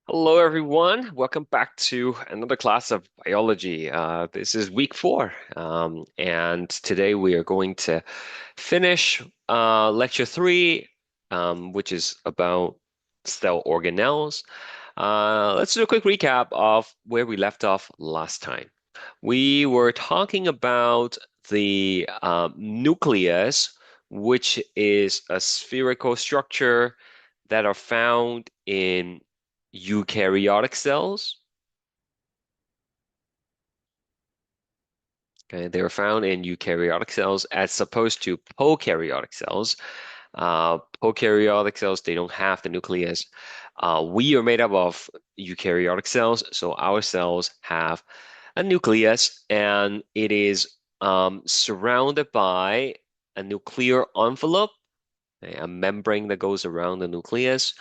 Hello, everyone. Welcome back to another class of biology. This is week 4, and today we are going to finish lecture 3, which is about cell organelles. Let's do a quick recap of where we left off last time. We were talking about the nucleus, which is a spherical structure that are found in eukaryotic cells. Okay, they are found in eukaryotic cells as opposed to prokaryotic cells. Prokaryotic cells, they don't have the nucleus. We are made up of eukaryotic cells, so our cells have a nucleus, and it is surrounded by a nuclear envelope, okay, a membrane that goes around the nucleus.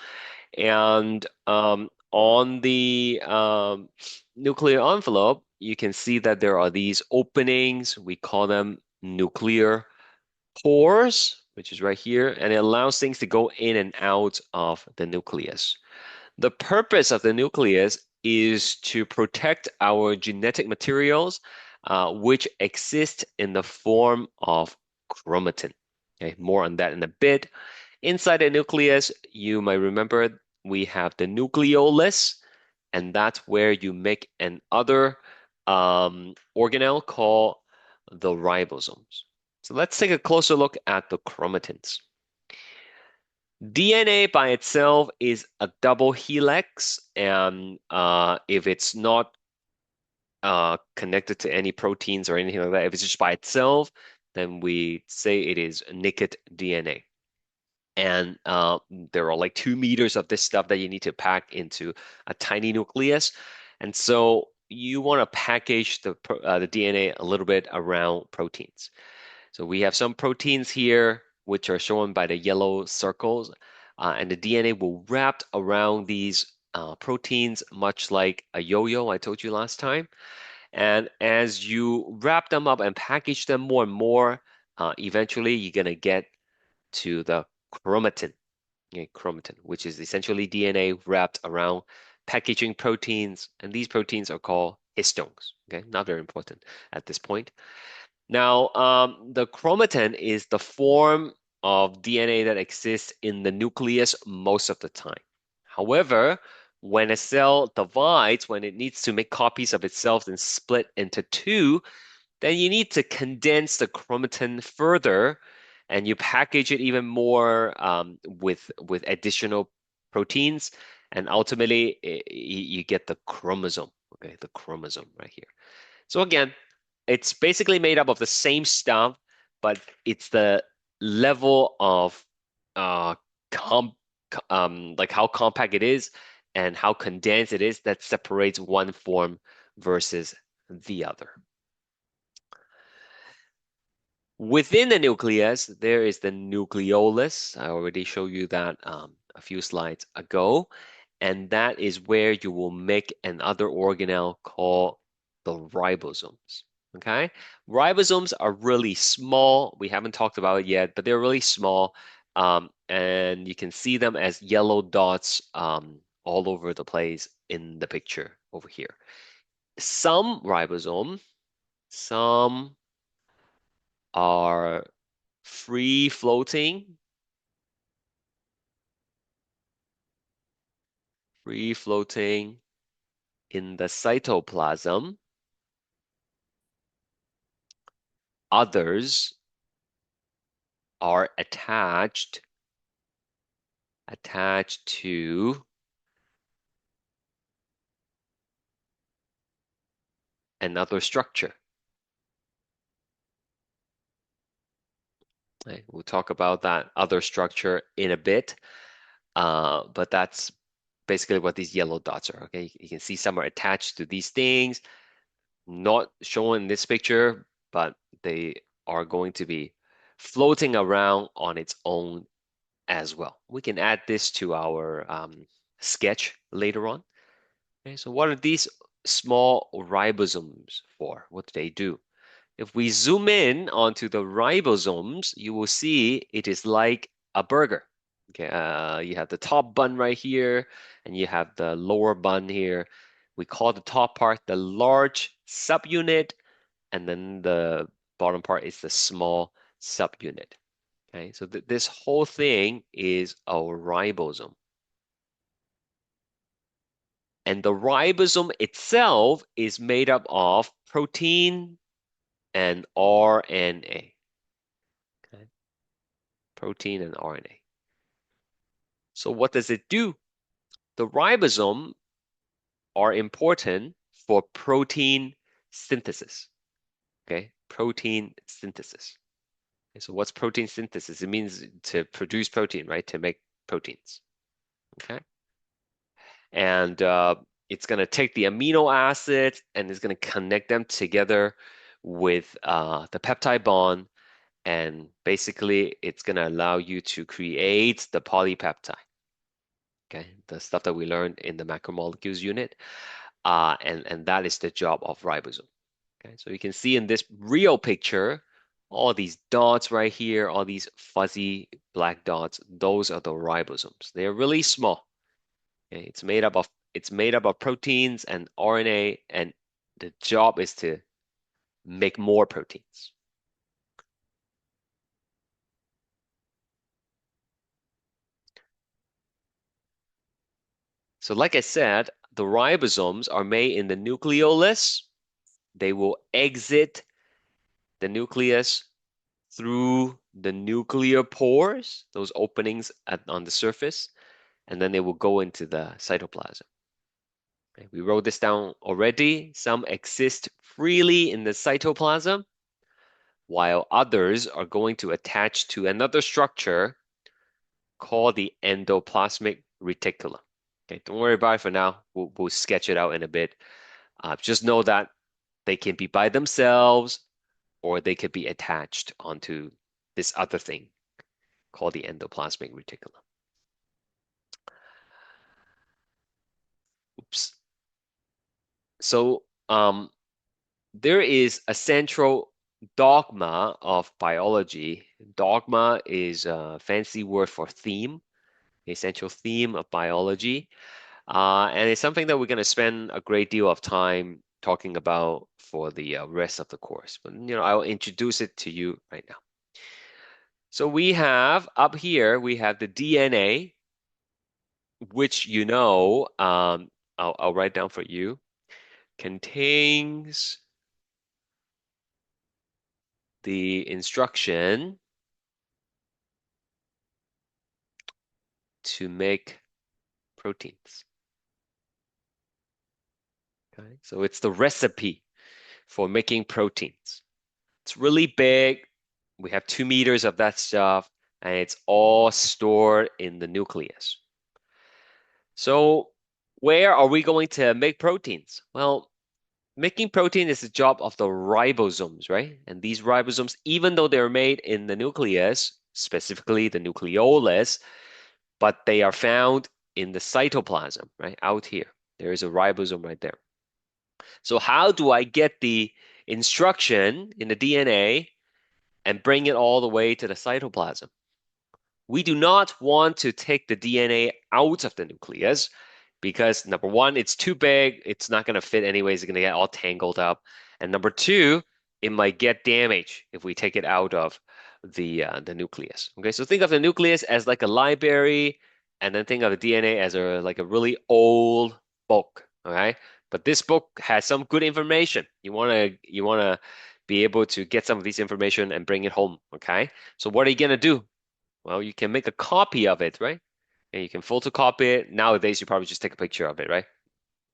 And on the nuclear envelope, you can see that there are these openings. We call them nuclear pores, which is right here, and it allows things to go in and out of the nucleus. The purpose of the nucleus is to protect our genetic materials, which exist in the form of chromatin. Okay, more on that in a bit. Inside the nucleus, you might remember we have the nucleolus, and that's where you make an other organelle called the ribosomes. So let's take a closer look at the chromatins. DNA by itself is a double helix, and if it's not connected to any proteins or anything like that, if it's just by itself, then we say it is naked DNA. And there are like 2 meters of this stuff that you need to pack into a tiny nucleus. And so you want to package the DNA a little bit around proteins. So we have some proteins here, which are shown by the yellow circles, and the DNA will wrap around these proteins, much like a yo-yo I told you last time. And as you wrap them up and package them more and more, eventually you're going to get to the chromatin, okay, chromatin, which is essentially DNA wrapped around packaging proteins, and these proteins are called histones. Okay, not very important at this point. Now, the chromatin is the form of DNA that exists in the nucleus most of the time. However, when a cell divides, when it needs to make copies of itself and split into two, then you need to condense the chromatin further, and you package it even more with additional proteins, and ultimately you get the chromosome. Okay, the chromosome right here. So again, it's basically made up of the same stuff, but it's the level of uh com like how compact it is and how condensed it is that separates one form versus the other. Within the nucleus, there is the nucleolus. I already showed you that a few slides ago. And that is where you will make another organelle called the ribosomes. Okay? Ribosomes are really small. We haven't talked about it yet, but they're really small. And you can see them as yellow dots all over the place in the picture over here. Some ribosome, some are free floating, free floating in the cytoplasm. Others are attached to another structure. Okay, we'll talk about that other structure in a bit, but that's basically what these yellow dots are. Okay, you can see some are attached to these things, not shown in this picture, but they are going to be floating around on its own as well. We can add this to our sketch later on. Okay, so what are these small ribosomes for? What do they do? If we zoom in onto the ribosomes, you will see it is like a burger. Okay, you have the top bun right here, and you have the lower bun here. We call the top part the large subunit, and then the bottom part is the small subunit. Okay, so th this whole thing is a ribosome. And the ribosome itself is made up of protein and RNA. Okay, protein and RNA. So what does it do? The ribosome are important for protein synthesis. Okay, protein synthesis. Okay, so what's protein synthesis? It means to produce protein, right? To make proteins. Okay, and it's going to take the amino acids and it's going to connect them together with the peptide bond, and basically it's going to allow you to create the polypeptide. Okay, the stuff that we learned in the macromolecules unit, and that is the job of ribosome. Okay, so you can see in this real picture, all these dots right here, all these fuzzy black dots, those are the ribosomes. They are really small. Okay, it's made up of proteins and RNA, and the job is to make more proteins. So like I said, the ribosomes are made in the nucleolus. They will exit the nucleus through the nuclear pores, those openings on the surface, and then they will go into the cytoplasm. Okay, we wrote this down already. Some exist freely in the cytoplasm, while others are going to attach to another structure called the endoplasmic reticulum. Okay, don't worry about it for now. We'll sketch it out in a bit. Just know that they can be by themselves or they could be attached onto this other thing called the endoplasmic reticulum. Oops. So there is a central dogma of biology. Dogma is a fancy word for theme, a central theme of biology. And it's something that we're going to spend a great deal of time talking about for the rest of the course. But I'll introduce it to you right now. So we have up here, we have the DNA, which I'll write down for you, contains the instruction to make proteins. Okay, so it's the recipe for making proteins. It's really big. We have 2 meters of that stuff, and it's all stored in the nucleus. So where are we going to make proteins? Well, making protein is the job of the ribosomes, right? And these ribosomes, even though they're made in the nucleus, specifically the nucleolus, but they are found in the cytoplasm, right? Out here. There is a ribosome right there. So how do I get the instruction in the DNA and bring it all the way to the cytoplasm? We do not want to take the DNA out of the nucleus because number one, it's too big. It's not going to fit anyways. It's going to get all tangled up. And number two, it might get damaged if we take it out of the nucleus. Okay, so think of the nucleus as like a library, and then think of the DNA as a really old book. Okay, but this book has some good information. You wanna be able to get some of this information and bring it home. Okay, so what are you gonna do? Well, you can make a copy of it, right? And you can photocopy it. Nowadays, you probably just take a picture of it, right?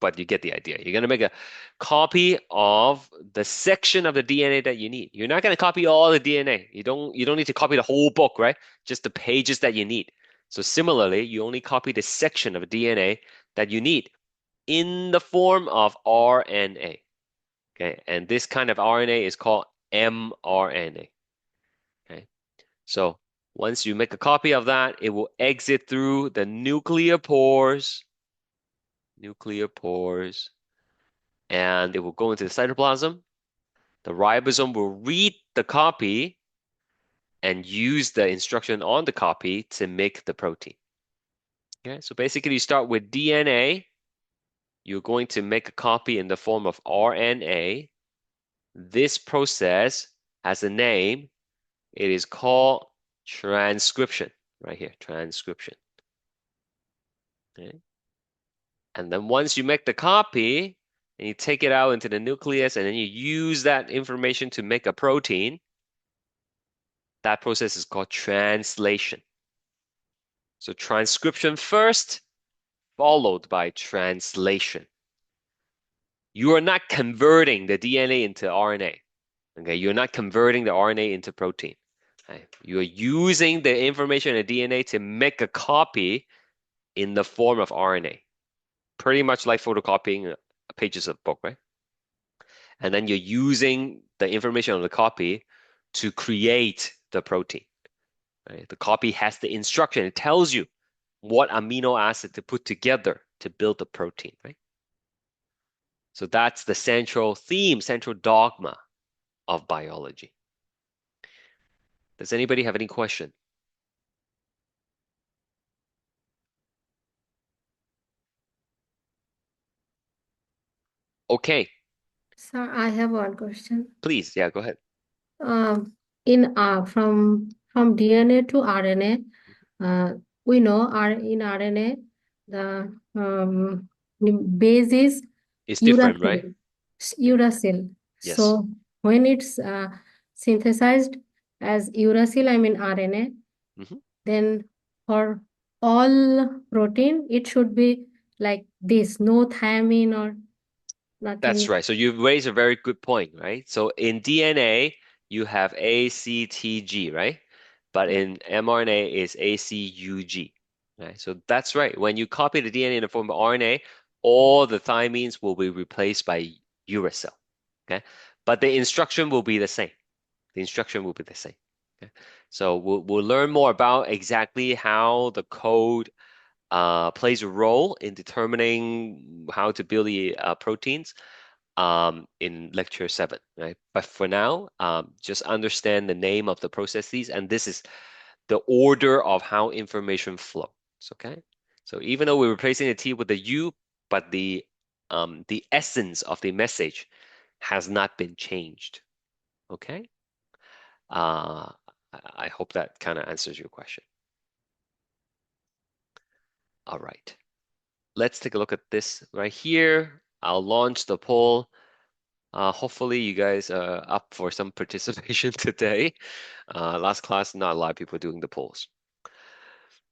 But you get the idea. You're going to make a copy of the section of the DNA that you need. You're not going to copy all the DNA. You don't need to copy the whole book, right? Just the pages that you need. So similarly, you only copy the section of DNA that you need in the form of RNA. Okay, and this kind of RNA is called mRNA. Okay, so once you make a copy of that, it will exit through the nuclear pores, and it will go into the cytoplasm. The ribosome will read the copy and use the instruction on the copy to make the protein. Okay, so basically you start with DNA. You're going to make a copy in the form of RNA. This process has a name. It is called transcription, right here, transcription. Okay. And then once you make the copy and you take it out into the nucleus and then you use that information to make a protein, that process is called translation. So transcription first, followed by translation. You are not converting the DNA into RNA. Okay, you're not converting the RNA into protein. Okay? You're using the information in the DNA to make a copy in the form of RNA. Pretty much like photocopying pages of book, right? And then you're using the information on the copy to create the protein. Right? The copy has the instruction. It tells you what amino acid to put together to build the protein, right? So that's the central theme, central dogma of biology. Does anybody have any question? Okay, So I have one question. please, yeah, go ahead. Um, in from DNA to RNA, we know in RNA the base is It's different, right? uracil. Yeah. Uracil. Yes. So when it's synthesized as uracil, I mean RNA, Mhm. then for all protein, it should be like this, no thymine or That's nothing. right. So you raise a very good point, right? So in DNA, you have ACTG, right? But Yeah. in mRNA is ACUG, right? So that's right. When you copy the DNA in the form of RNA, all the thymines will be replaced by uracil, okay? But the instruction will be the same. The instruction will be the same. Okay? So we'll learn more about exactly how the code plays a role in determining how to build the proteins in lecture 7, right? But for now, just understand the name of the processes, and this is the order of how information flows, okay? So even though we're replacing the T with the U, but the essence of the message has not been changed, okay? Uh, I hope that kind of answers your question. All right. Let's take a look at this right here. I'll launch the poll. Hopefully you guys are up for some participation today. Last class, not a lot of people doing the polls.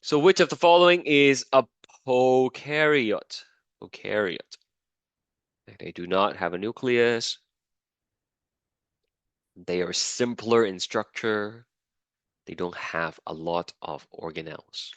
So which of the following is a prokaryote? Prokaryote. They do not have a nucleus. They are simpler in structure. They don't have a lot of organelles.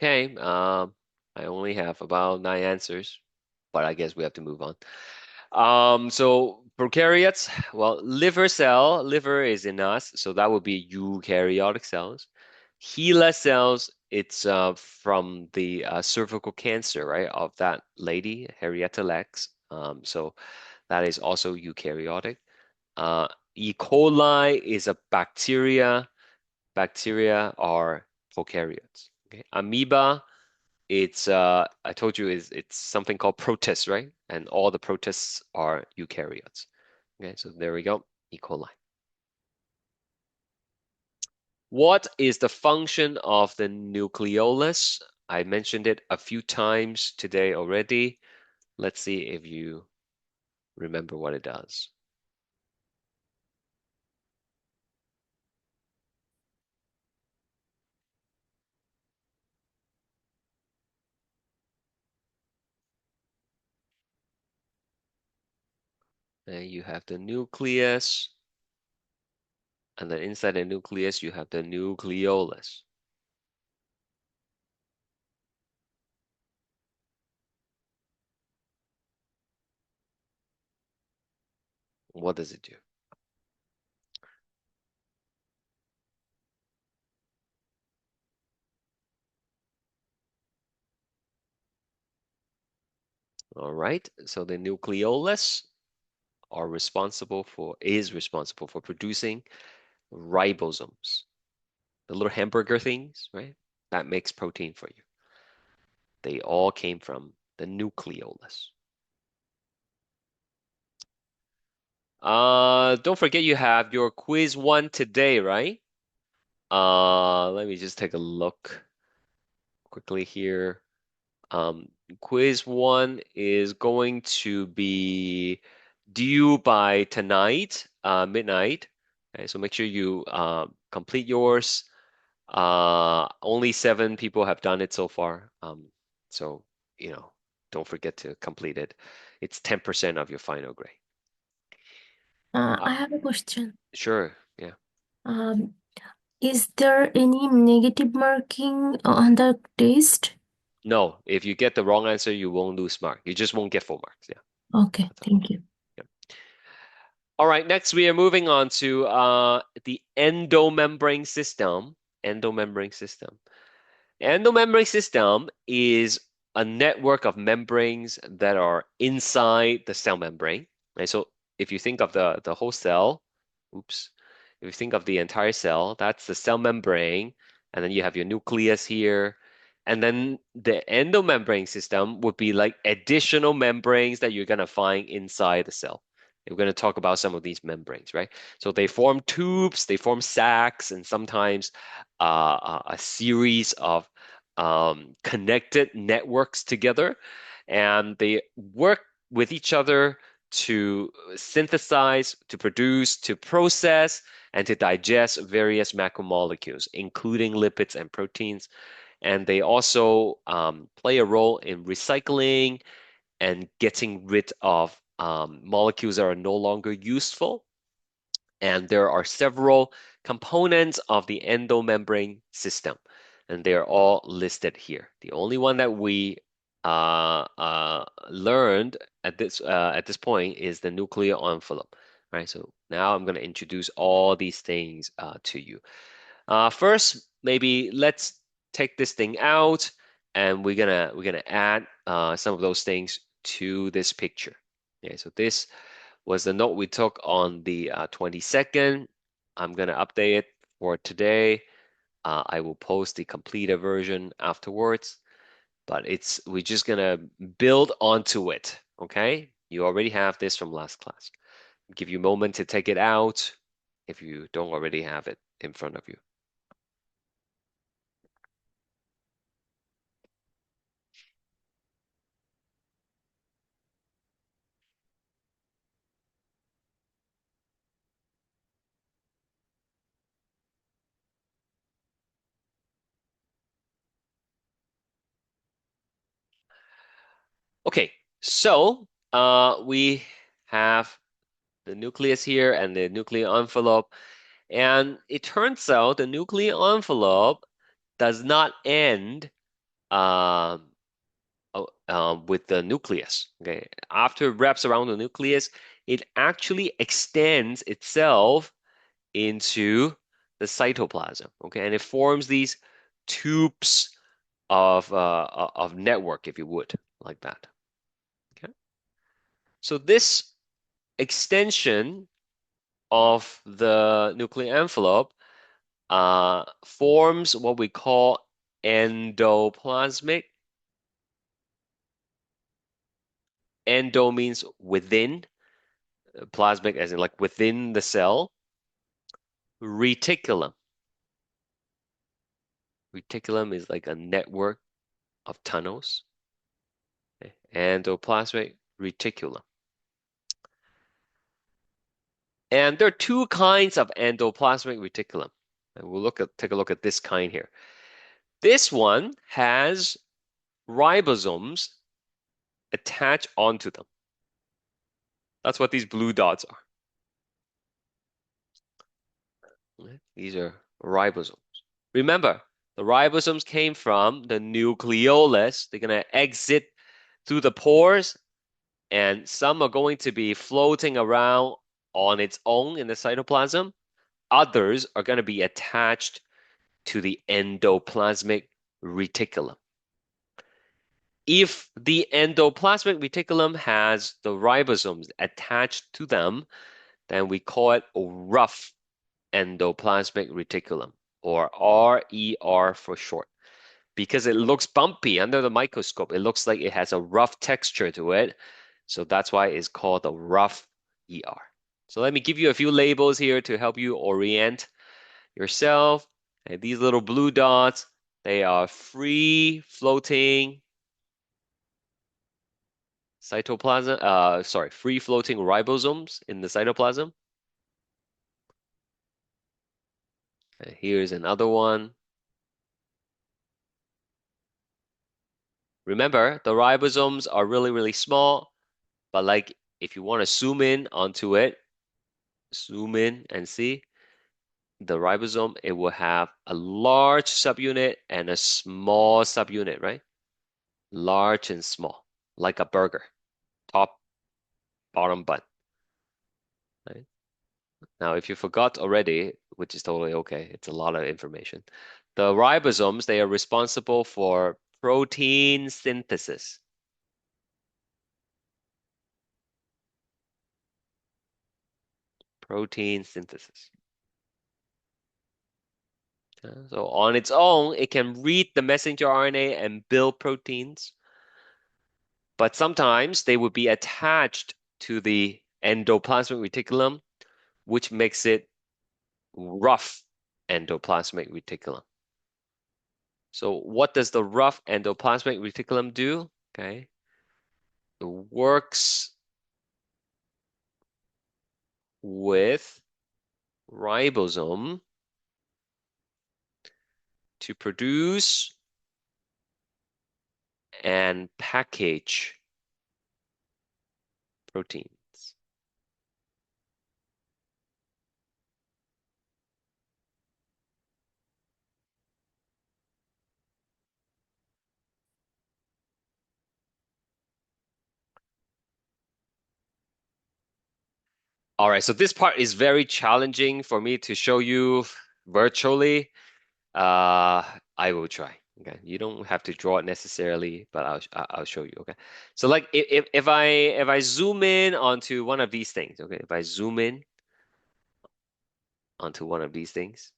Okay, I only have about 9 answers, but I guess we have to move on. So prokaryotes, well, liver is in us, so that would be eukaryotic cells. HeLa cells, it's from the cervical cancer, right, of that lady, Henrietta Lacks. So that is also eukaryotic. Uh, E. coli is a bacteria. Bacteria are prokaryotes. Okay. Amoeba, it's I told you is it's something called protists, right? And all the protists are eukaryotes. Okay, so there we go, E. coli. What is the function of the nucleolus? I mentioned it a few times today already. Let's see if you remember what it does. And you have the nucleus, and then inside the nucleus, you have the nucleolus. What does it do? All right, so the nucleolus is responsible for producing ribosomes, the little hamburger things, right? That makes protein for you. They all came from the nucleolus. Don't forget you have your quiz one today, right? Let me just take a look quickly here. Um, quiz one is going to be due by tonight, midnight. Okay, so make sure you complete yours. Only 7 people have done it so far. So, you know, don't forget to complete it. It's 10% of your final grade. I have a question. Sure, yeah. Um, is there any negative marking on the test? No, if you get the wrong answer, you won't lose mark. You just won't get full marks. Yeah. Okay, That's all. thank you. Yeah. All right, next we are moving on to the endomembrane system. Endomembrane system. Endomembrane system is a network of membranes that are inside the cell membrane. Right? So if you think of the whole cell, oops, if you think of the entire cell, that's the cell membrane, and then you have your nucleus here, and then the endomembrane system would be like additional membranes that you're gonna find inside the cell. We're going to talk about some of these membranes, right? So they form tubes, they form sacs, and sometimes a series of connected networks together, and they work with each other to synthesize, to produce, to process, and to digest various macromolecules, including lipids and proteins. And they also play a role in recycling and getting rid of molecules that are no longer useful. And there are several components of the endomembrane system, and they are all listed here. The only one that we learned at this point is the nuclear envelope. Right, so now I'm going to introduce all these things to you. First, maybe let's take this thing out, and we're gonna add some of those things to this picture. Okay, so this was the note we took on the 22nd. I'm gonna update it for today. I will post the completed version afterwards, but we're just gonna build onto it. Okay, you already have this from last class. Give you a moment to take it out if you don't already have it in front of you. Okay, so we have the nucleus here and the nuclear envelope, and it turns out the nuclear envelope does not end um, with the nucleus. Okay, after it wraps around the nucleus, it actually extends itself into the cytoplasm. Okay, and it forms these tubes of network, if you would, like that. Okay, so this extension of the nuclear envelope forms what we call endoplasmic. Endo means within, plasmic as in like within the cell. Reticulum. Reticulum is like a network of tunnels. Okay. Endoplasmic reticulum. And there are two kinds of endoplasmic reticulum. And take a look at this kind here. This one has ribosomes attached onto them. That's what these blue dots are. These are ribosomes. Remember, the ribosomes came from the nucleolus. They're going to exit through the pores, and some are going to be floating around on its own in the cytoplasm. Others are going to be attached to the endoplasmic reticulum. If the endoplasmic reticulum has the ribosomes attached to them, then we call it a rough endoplasmic reticulum, or RER for short, because it looks bumpy under the microscope. It looks like it has a rough texture to it. So that's why it's called a rough ER. So let me give you a few labels here to help you orient yourself. And these little blue dots, they are free floating cytoplasm, free floating ribosomes in the cytoplasm. And here's another one. Remember, the ribosomes are really, really small, but like if you want to zoom in onto it, zoom in and see the ribosome, it will have a large subunit and a small subunit, right? Large and small, like a burger, top, bottom bun, right? Now, if you forgot already, which is totally okay, it's a lot of information. The ribosomes, they are responsible for protein synthesis. Protein synthesis. So on its own, it can read the messenger RNA and build proteins, but sometimes they would be attached to the endoplasmic reticulum, which makes it rough endoplasmic reticulum. So what does the rough endoplasmic reticulum do? Okay. It works with ribosome to produce and package proteins. All right, so this part is very challenging for me to show you virtually. I will try. Okay, you don't have to draw it necessarily, but I'll show you. Okay, so like if I zoom in onto one of these things, okay, if I zoom in onto one of these things,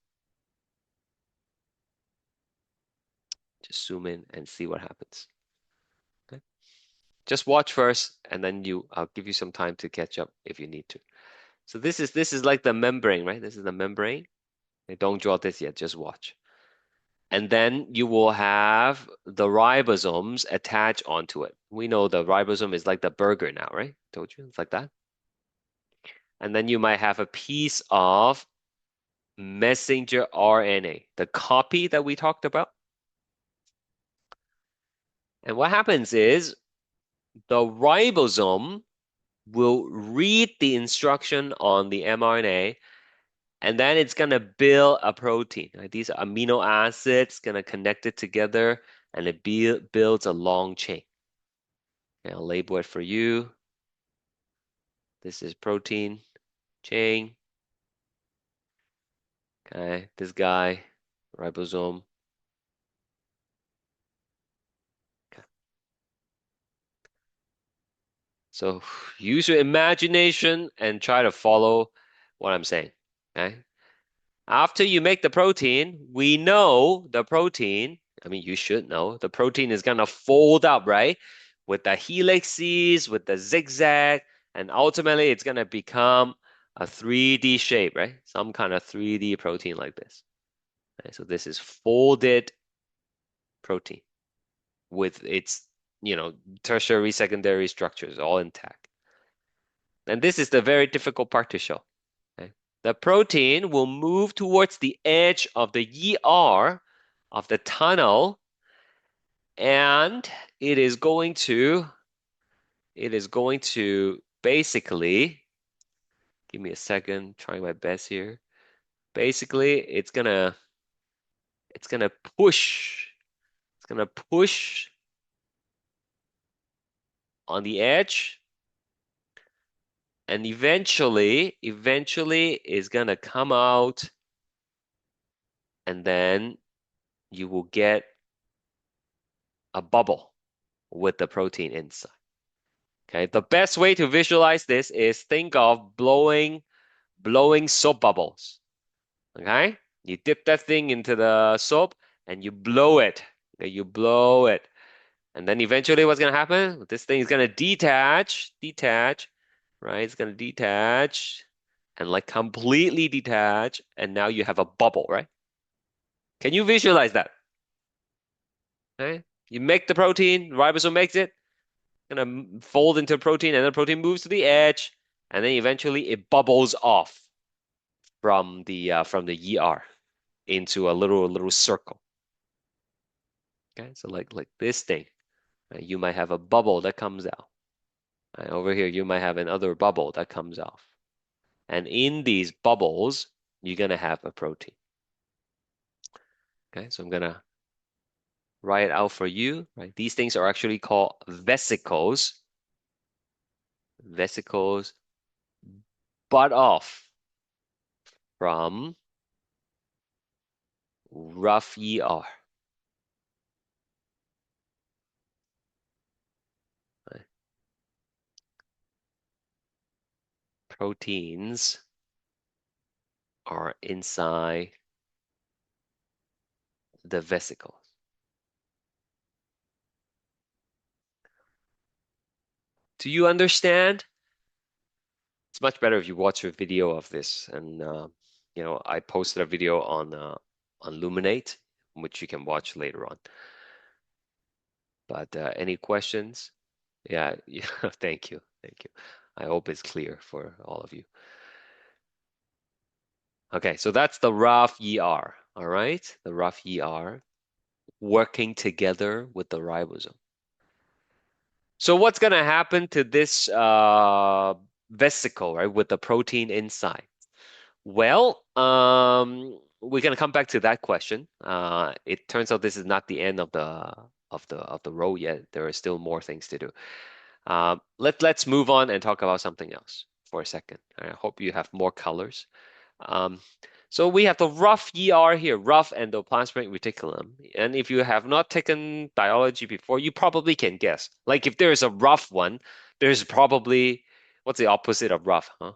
just zoom in and see what happens. Okay, just watch first, and then I'll give you some time to catch up if you need to. So this is like the membrane, right? This is the membrane. Okay, don't draw this yet, just watch. And then you will have the ribosomes attach onto it. We know the ribosome is like the burger now, right? Told you, it's like that. And then you might have a piece of messenger RNA, the copy that we talked about. And what happens is the ribosome will read the instruction on the mRNA, and then it's going to build a protein. Right? These amino acids going to connect it together, and it builds a long chain. Okay, I'll label it for you. This is protein chain. Okay, this guy, ribosome. Okay. So use your imagination and try to follow what I'm saying. Okay. After you make the protein, we know the protein, I mean, you should know, the protein is going to fold up, right? With the helices, with the zigzag, and ultimately it's going to become a 3D shape, right? Some kind of 3D protein like this. Okay, so this is folded protein with its, tertiary, secondary structures all intact. And this is the very difficult part to show. Okay? The protein will move towards the edge of the ER of the tunnel, and it is going to basically, give me a second, trying my best here. Basically, it's gonna push. It's gonna push on the edge, and eventually is gonna come out, and then you will get a bubble with the protein inside. Okay, the best way to visualize this is think of blowing soap bubbles. Okay, you dip that thing into the soap and you blow it. Okay, you blow it, and then eventually, what's gonna happen? This thing is gonna detach, right? It's gonna detach and like completely detach, and now you have a bubble, right? Can you visualize that? Okay, you make the protein, ribosome makes it, gonna fold into protein, and the protein moves to the edge, and then eventually it bubbles off from the ER into a little circle. Okay, so like this thing, right? You might have a bubble that comes out. Right? Over here, you might have another bubble that comes off, and in these bubbles, you're gonna have a protein. Okay, so I'm gonna write it out for you. Right, these things are actually called vesicles. Vesicles bud off from rough ER. Right? Proteins are inside the vesicles. Do you understand? It's much better if you watch a video of this. And I posted a video on Luminate, which you can watch later on. But any questions? Yeah, yeah. Thank you. I hope it's clear for all of you. Okay, so that's the rough ER. All right, the rough ER working together with the ribosome. So what's going to happen to this vesicle, right, with the protein inside? Well, we're going to come back to that question. It turns out this is not the end of the road yet. There are still more things to do. Let's move on and talk about something else for a second. I hope you have more colors. So we have the rough ER here, rough endoplasmic reticulum. And if you have not taken biology before, you probably can guess. Like if there's a rough one, there's probably, what's the opposite of rough, huh?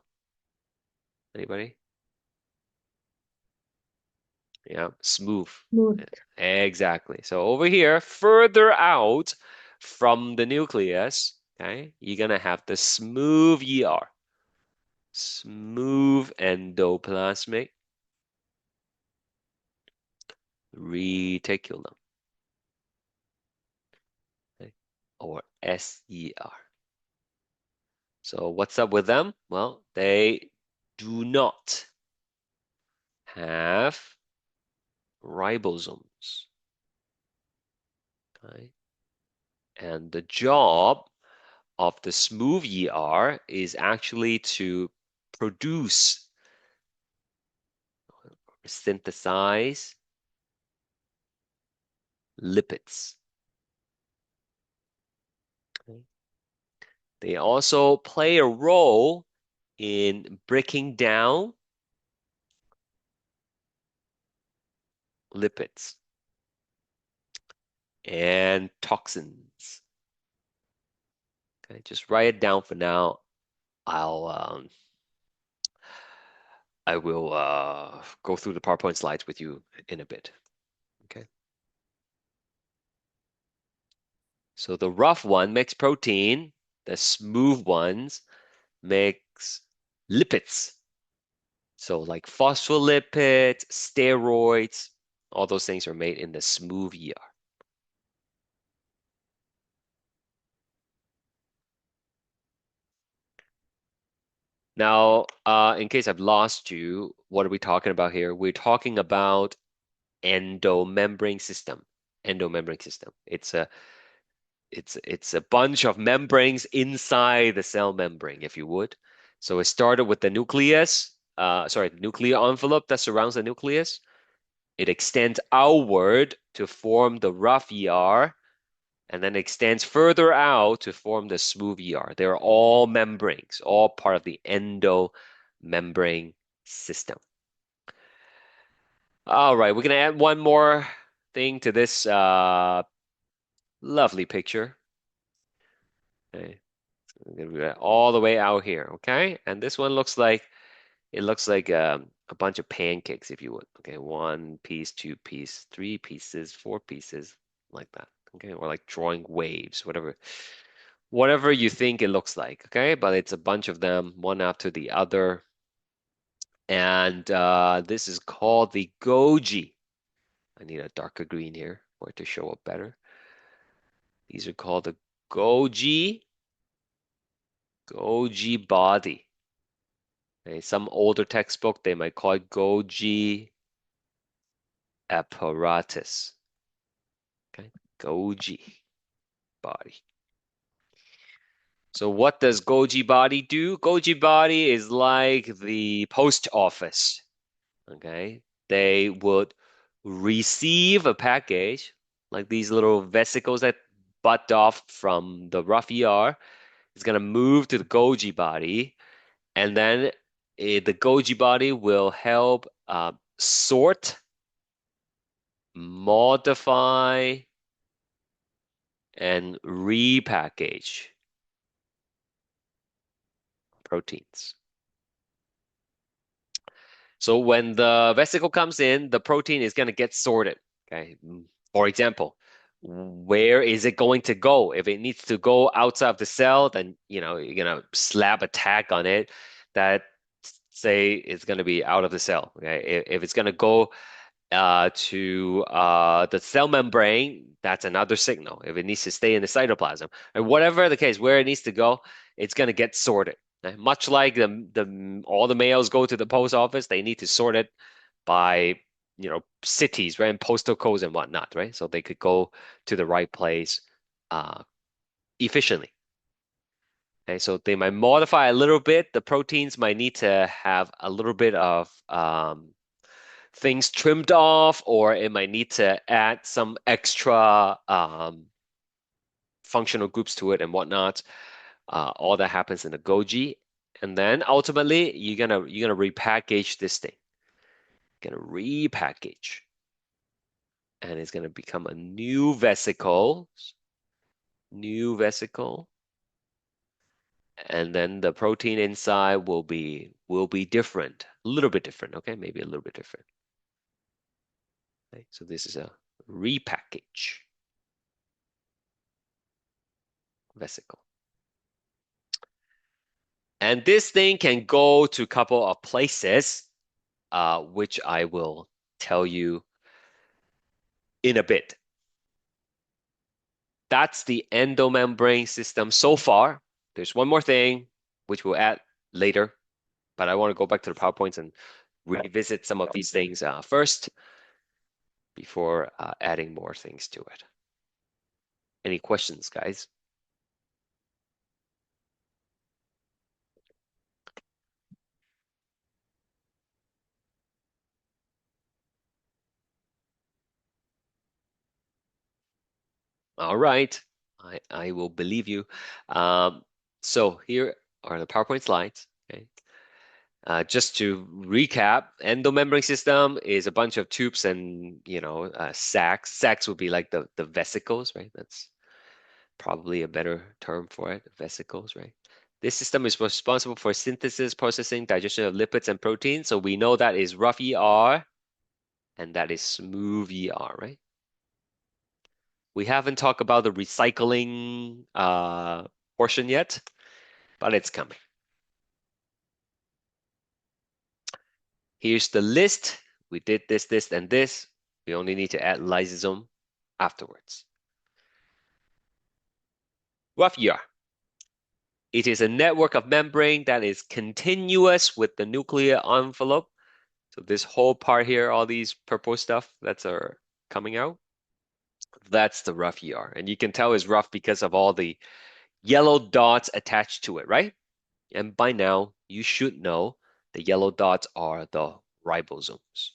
Anybody? Yeah, smooth. Smooth. Exactly. So over here, further out from the nucleus, okay, you're gonna have the smooth ER. Smooth endoplasmic reticulum. Okay, or SER. So what's up with them? Well, they do not have ribosomes. Okay? And the job of the smooth ER is actually to produce, synthesize lipids. Okay? They also play a role in breaking down lipids and toxins. Okay, just write it down for now. I will go through the PowerPoint slides with you in a bit. Okay. So the rough one makes protein, the smooth ones makes lipids. So like phospholipids, steroids, all those things are made in the smooth ER. Now, in case I've lost you, what are we talking about here? We're talking about endomembrane system. Endomembrane system. it's a bunch of membranes inside the cell membrane, if you would. So it started with the nucleus, the nuclear envelope that surrounds the nucleus. It extends outward to form the rough ER, and then extends further out to form the smooth ER. They're all membranes, all part of the endomembrane system. All right, we're gonna add one more thing to this lovely picture. Okay, so we're gonna do that all the way out here. Okay, and this one looks like a bunch of pancakes, if you would. Okay, one piece, two piece, three pieces, four pieces, like that. Okay, or like drawing waves, whatever you think it looks like. Okay, but it's a bunch of them, one after the other, and this is called the Golgi. I need a darker green here for it to show up better. These are called the Golgi body. Okay, some older textbook they might call it Golgi apparatus. Okay, Golgi body. So what does Golgi body do? Golgi body is like the post office. Okay, they would receive a package like these little vesicles that butt off from the rough ER. It's gonna move to the Golgi body, and then the Golgi body will help sort, modify, and repackage proteins. So when the vesicle comes in, the protein is going to get sorted. Okay. For example, where is it going to go? If it needs to go outside of the cell, then you're gonna slap a tag on it that say it's going to be out of the cell. Okay. If it's going to go to the cell membrane, that's another signal. If it needs to stay in the cytoplasm, and whatever the case, where it needs to go, it's going to get sorted. Much like all the mails go to the post office, they need to sort it by cities, right, and postal codes and whatnot, right? So they could go to the right place efficiently. Okay, so they might modify a little bit. The proteins might need to have a little bit of things trimmed off, or it might need to add some extra functional groups to it and whatnot. All that happens in the Golgi, and then ultimately you're gonna repackage this thing. Gonna repackage, and it's gonna become a new vesicle, and then the protein inside will be different, a little bit different. Okay, maybe a little bit different. Okay, so this is a repackage vesicle. And this thing can go to a couple of places, which I will tell you in a bit. That's the endomembrane system so far. There's one more thing, which we'll add later, but I want to go back to the PowerPoints and revisit some of these things first before adding more things to it. Any questions, guys? All right, I will believe you. So here are the PowerPoint slides. Okay. Just to recap, endomembrane system is a bunch of tubes and sacs. Sacs would be like the vesicles, right? That's probably a better term for it, vesicles, right? This system is responsible for synthesis, processing, digestion of lipids and proteins. So we know that is rough ER and that is smooth ER, right? We haven't talked about the recycling portion yet, but it's coming. Here's the list. We did this, and this. We only need to add lysosome afterwards. Rough ER. It is a network of membrane that is continuous with the nuclear envelope. So this whole part here, all these purple stuff that's are coming out, That's the rough ER. And you can tell it's rough because of all the yellow dots attached to it, right? And by now, you should know the yellow dots are the ribosomes.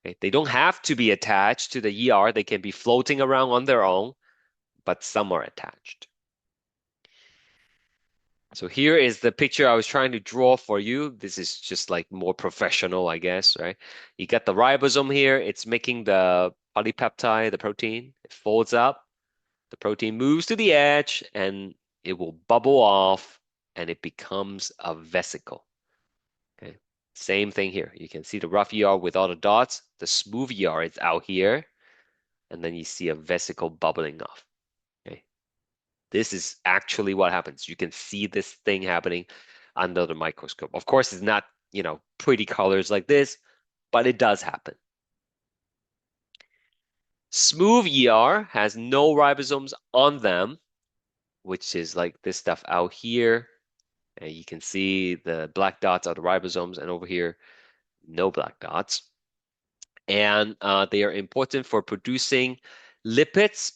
Okay? They don't have to be attached to the ER. They can be floating around on their own, but some are attached. So here is the picture I was trying to draw for you. This is just like more professional, I guess, right? You got the ribosome here. It's making the polypeptide, the protein. It folds up. The protein moves to the edge and it will bubble off and it becomes a vesicle. Okay. Same thing here. You can see the rough ER with all the dots. The smooth ER is out here. And then you see a vesicle bubbling off. Okay. This is actually what happens. You can see this thing happening under the microscope. Of course, it's not, pretty colors like this, but it does happen. Smooth ER has no ribosomes on them, which is like this stuff out here. And you can see the black dots are the ribosomes, and over here, no black dots. And they are important for producing lipids.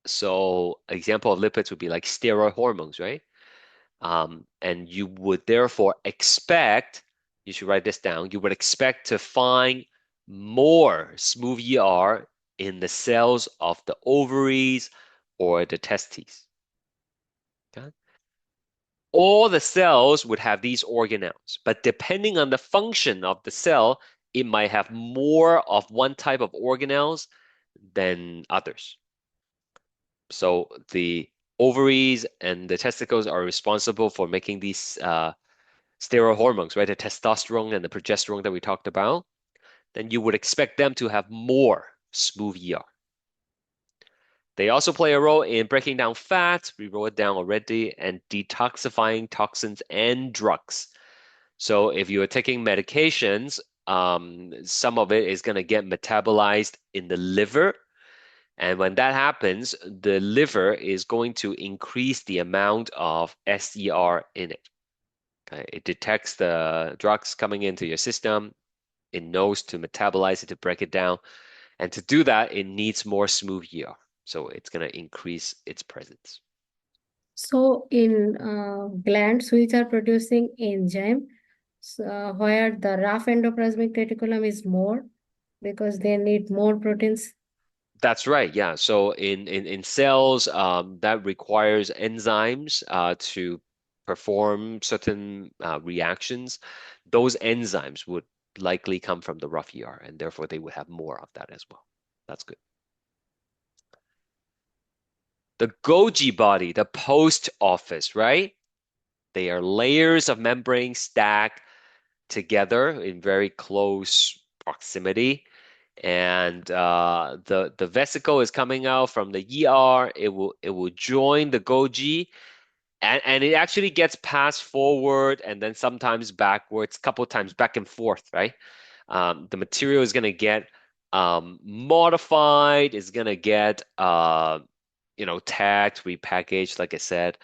So, example of lipids would be like steroid hormones, right? And you would therefore expect, you should write this down, you would expect to find more smooth ER in the cells of the ovaries or the testes. Okay? All the cells would have these organelles, but depending on the function of the cell, it might have more of one type of organelles than others. So the ovaries and the testicles are responsible for making these steroid hormones, right? The testosterone and the progesterone that we talked about. Then you would expect them to have more smooth ER. They also play a role in breaking down fat, we wrote it down already, and detoxifying toxins and drugs. So if you are taking medications, some of it is going to get metabolized in the liver. And when that happens, the liver is going to increase the amount of SER in it. Okay? It detects the drugs coming into your system. It knows to metabolize it, to break it down. And to do that, it needs more smooth ER. So it's going to increase its presence. So in glands which are producing enzyme, where the rough endoplasmic reticulum is more because they need more proteins. That's right. Yeah. So in cells, that requires enzymes to perform certain reactions. Those enzymes would likely come from the rough ER, and therefore they would have more of that as well. That's good. The Golgi body, the post office, right? They are layers of membrane stacked together in very close proximity. And the vesicle is coming out from the ER. It will join the Golgi, and it actually gets passed forward and then sometimes backwards, couple times back and forth, right? The material is gonna get modified, is gonna get tagged, repackaged, like I said,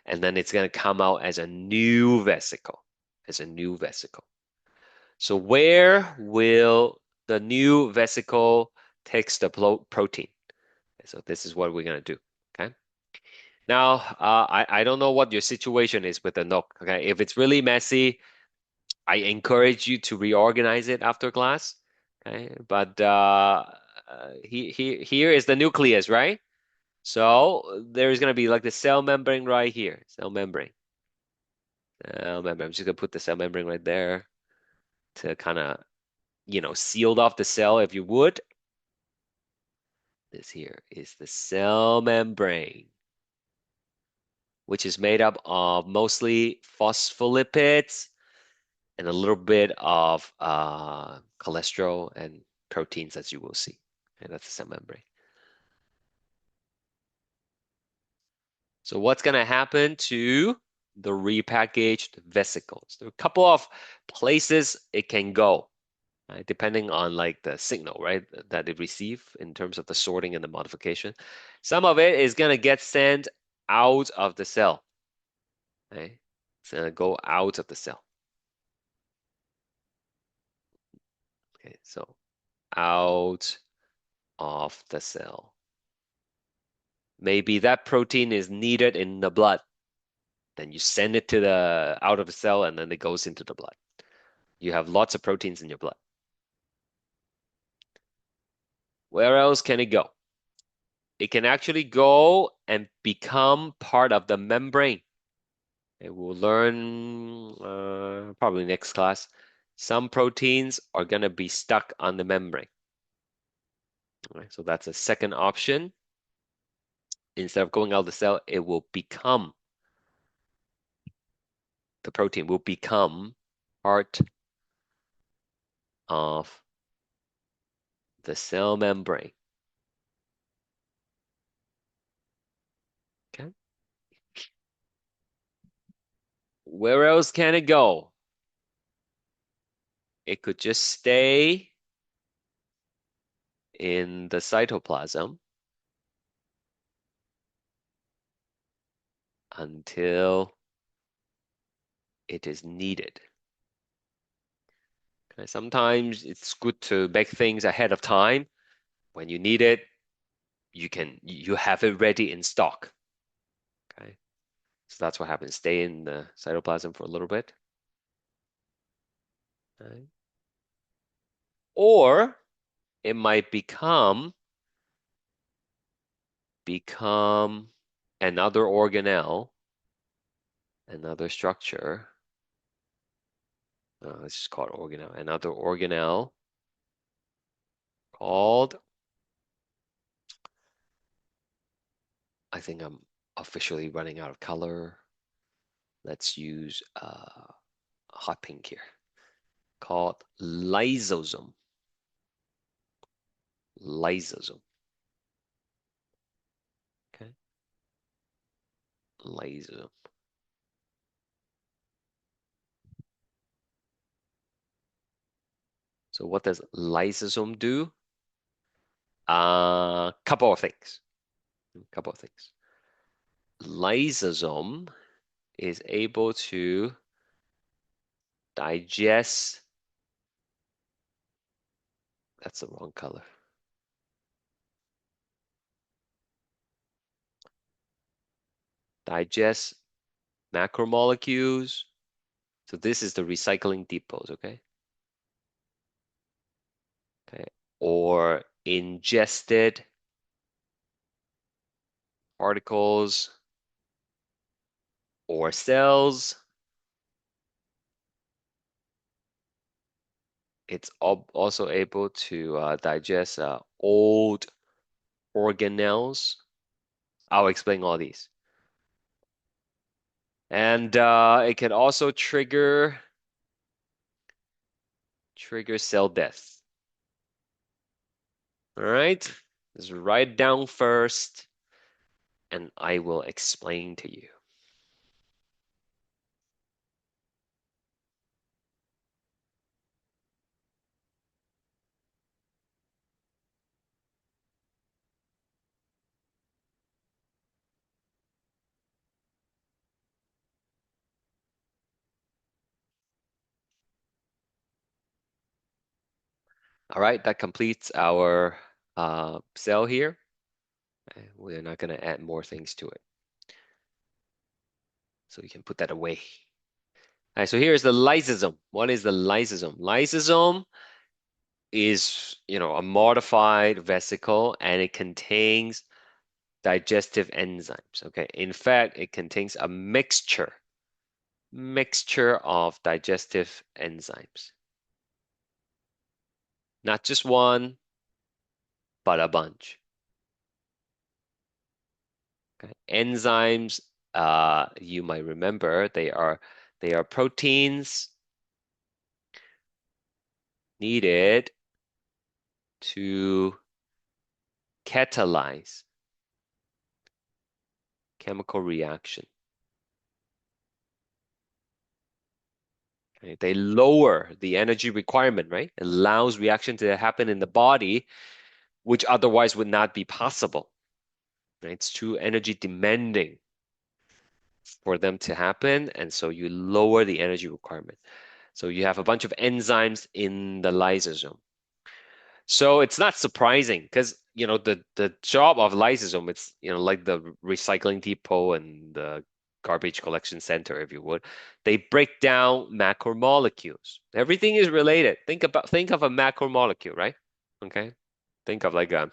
and then it's gonna come out as a new vesicle, as a new vesicle. So where will the new vesicle takes the protein? So this is what we're gonna do. Okay. Now, I don't know what your situation is with the NOC. Okay, if it's really messy, I encourage you to reorganize it after class. Okay, but here is the nucleus, right? So there's gonna be like the cell membrane right here, cell membrane. Cell membrane. I'm just gonna put the cell membrane right there to kind of, sealed off the cell if you would. This here is the cell membrane, which is made up of mostly phospholipids and a little bit of cholesterol and proteins, as you will see. And that's the cell membrane. So what's going to happen to the repackaged vesicles? There are a couple of places it can go, right, depending on like the signal, right, that it receive in terms of the sorting and the modification. Some of it is going to get sent out of the cell. Okay? It's going to go out of the cell. Okay, so out of the cell. Maybe that protein is needed in the blood. Then you send it to the out of the cell and then it goes into the blood. You have lots of proteins in your blood. Where else can it go? It can actually go and become part of the membrane. And we'll learn probably next class. Some proteins are going to be stuck on the membrane. All right, so that's a second option. Instead of going out of the cell, it will become, the protein will become part of the cell membrane. Okay. Where else can it go? It could just stay in the cytoplasm until it is needed. Okay. Sometimes it's good to make things ahead of time. When you need it, you have it ready in stock. Okay. So that's what happens. Stay in the cytoplasm for a little bit. Okay. Or it might become another organelle, another structure. Let's just call it organelle. Another organelle called, I think I'm officially running out of color. Let's use hot pink here, called lysosome. Lysosome. Okay. Lysosome. So what does lysosome do? Couple of things. Couple of things. Lysosome is able to digest. That's the wrong color. Digest macromolecules. So this is the recycling depots, okay? Okay. Or ingested particles or cells. It's also able to digest old organelles. I'll explain all these. And it can also trigger cell death. All right, let's write down first, and I will explain to you. All right, that completes our cell here. We're not going to add more things to it. So you can put that away. All right, so here's the lysosome. What is the lysosome? Lysosome is, a modified vesicle, and it contains digestive enzymes. Okay, in fact, it contains a mixture of digestive enzymes. Not just one, but a bunch. Okay. Enzymes, you might remember, they are proteins needed to catalyze chemical reaction. Okay. They lower the energy requirement, right? Allows reaction to happen in the body, which otherwise would not be possible. Right? It's too energy demanding for them to happen, and so you lower the energy requirement. So you have a bunch of enzymes in the lysosome. So it's not surprising because the job of lysosome, it's like the recycling depot and the garbage collection center, if you would. They break down macromolecules. Everything is related. Think of a macromolecule, right? Okay. Think of like a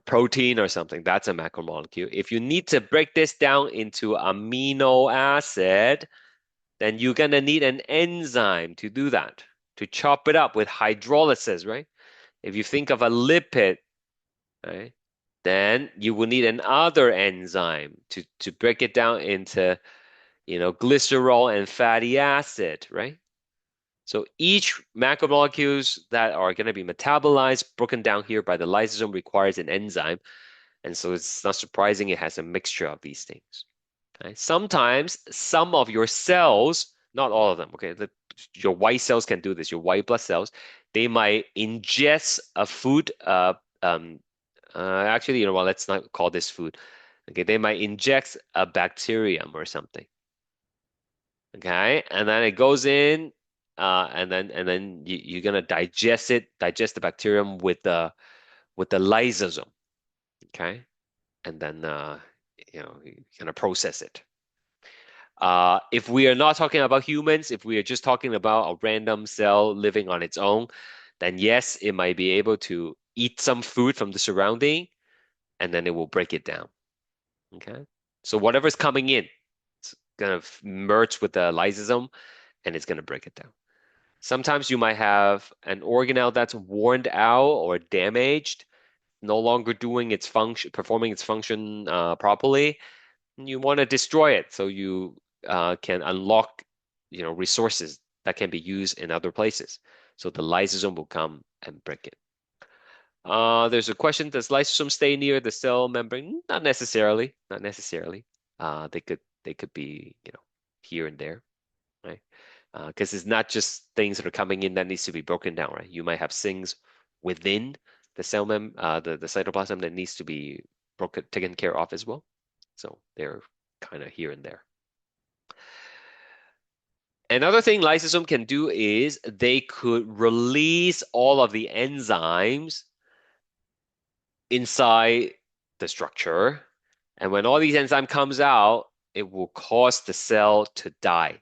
protein or something. That's a macromolecule. If you need to break this down into amino acid, then you're gonna need an enzyme to do that, to chop it up with hydrolysis, right? If you think of a lipid, right, then you will need another enzyme to break it down into, glycerol and fatty acid, right? So each macromolecules that are going to be metabolized, broken down here by the lysosome requires an enzyme. And so it's not surprising it has a mixture of these things. Okay? Sometimes some of your cells, not all of them, okay, your white cells can do this, your white blood cells, they might ingest a food. Actually, you know what, let's not call this food. Okay, they might inject a bacterium or something. Okay, and then it goes in, and then you're gonna digest the bacterium with the lysosome. Okay, and then you're gonna process it. If we are not talking about humans, if we are just talking about a random cell living on its own, then yes, it might be able to eat some food from the surrounding, and then it will break it down. Okay, so whatever's coming in, it's gonna merge with the lysosome, and it's gonna break it down. Sometimes you might have an organelle that's worn out or damaged, no longer doing its function, performing its function properly. You want to destroy it so you can unlock, resources that can be used in other places. So the lysosome will come and break it. There's a question: does lysosome stay near the cell membrane? Not necessarily. Not necessarily. They could be, here and there, right? Because it's not just things that are coming in that needs to be broken down, right? You might have things within the the cytoplasm that needs to be taken care of as well. So they're kind of here and there. Another thing lysosome can do is they could release all of the enzymes inside the structure. And when all these enzymes comes out, it will cause the cell to die.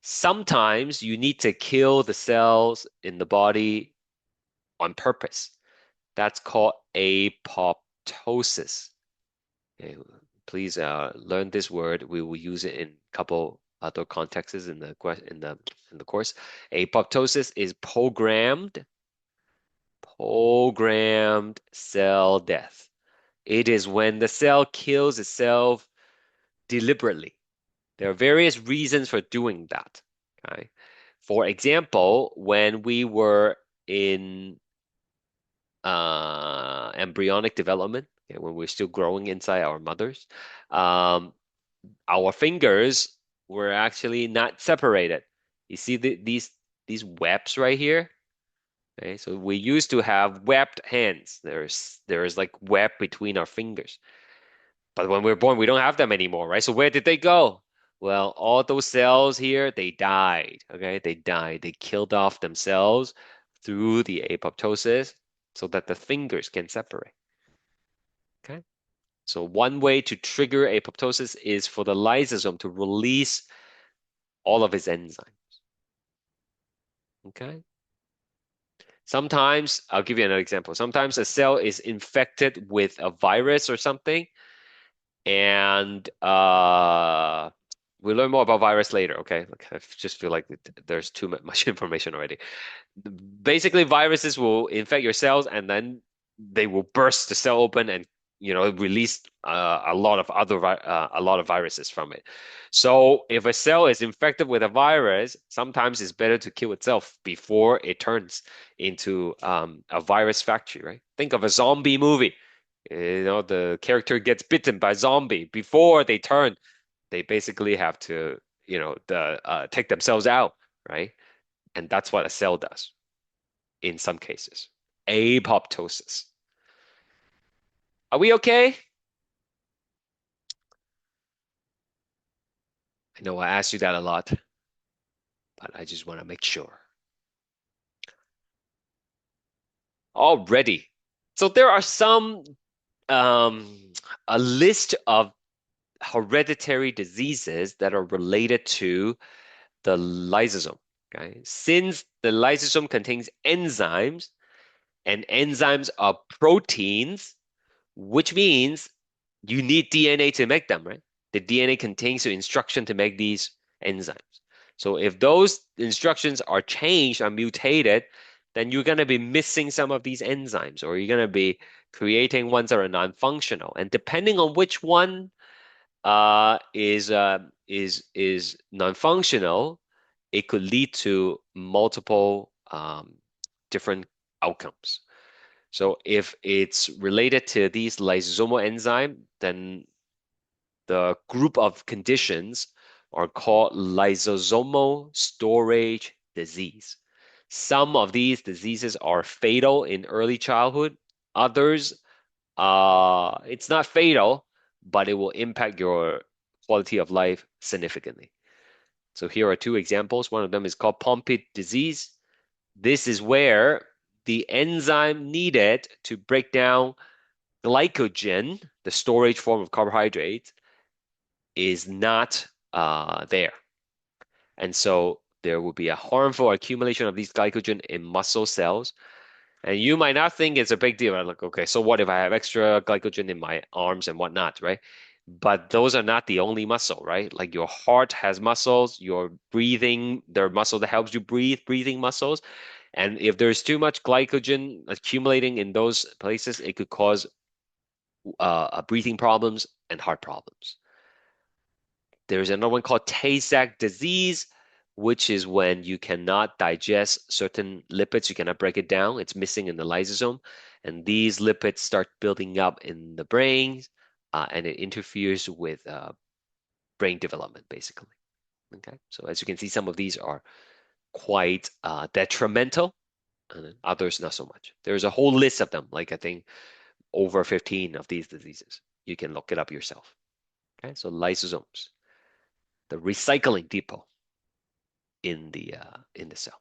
Sometimes you need to kill the cells in the body on purpose. That's called apoptosis. Okay, please learn this word. We will use it in a couple other contexts in the course. Apoptosis is programmed cell death. It is when the cell kills itself deliberately. There are various reasons for doing that. Okay? For example, when we were in embryonic development, okay, when we're still growing inside our mothers, our fingers were actually not separated. You see these webs right here? Okay, so we used to have webbed hands. There's like web between our fingers. But when we were born, we don't have them anymore, right? So where did they go? Well, all those cells here, they died. Okay, they died. They killed off themselves through the apoptosis so that the fingers can separate. Okay, so one way to trigger apoptosis is for the lysosome to release all of its enzymes. Okay. Sometimes, I'll give you another example. Sometimes a cell is infected with a virus or something, and we'll learn more about virus later, okay? I just feel like there's too much information already. Basically, viruses will infect your cells, and then they will burst the cell open and release a lot of viruses from it. So if a cell is infected with a virus, sometimes it's better to kill itself before it turns into a virus factory, right? Think of a zombie movie. The character gets bitten by zombie. Before they turn, they basically have to, take themselves out, right? And that's what a cell does in some cases. Apoptosis. Are we okay? I know I asked you that a lot, but I just want to make sure. Already, So there are some a list of hereditary diseases that are related to the lysosome. Okay, since the lysosome contains enzymes, and enzymes are proteins, which means you need DNA to make them, right? The DNA contains the instruction to make these enzymes. So if those instructions are changed or mutated, then you're going to be missing some of these enzymes, or you're going to be creating ones that are non-functional. And depending on which one is non-functional, it could lead to multiple different outcomes. So if it's related to these lysosomal enzyme, then the group of conditions are called lysosomal storage disease. Some of these diseases are fatal in early childhood. Others, it's not fatal, but it will impact your quality of life significantly. So here are two examples. One of them is called Pompe disease. This is where the enzyme needed to break down glycogen, the storage form of carbohydrates, is not there. And so there will be a harmful accumulation of these glycogen in muscle cells. And you might not think it's a big deal. Right? Like, okay, so what if I have extra glycogen in my arms and whatnot, right? But those are not the only muscle, right? Like your heart has muscles, your breathing, there are muscle that helps you breathe, breathing muscles. And if there's too much glycogen accumulating in those places, it could cause breathing problems and heart problems. There's another one called Tay-Sachs disease, which is when you cannot digest certain lipids, you cannot break it down. It's missing in the lysosome, and these lipids start building up in the brain, and it interferes with brain development, basically. Okay, so as you can see, some of these are quite detrimental, and others not so much. There's a whole list of them, like I think over 15 of these diseases. You can look it up yourself. Okay, so lysosomes, the recycling depot in the cell.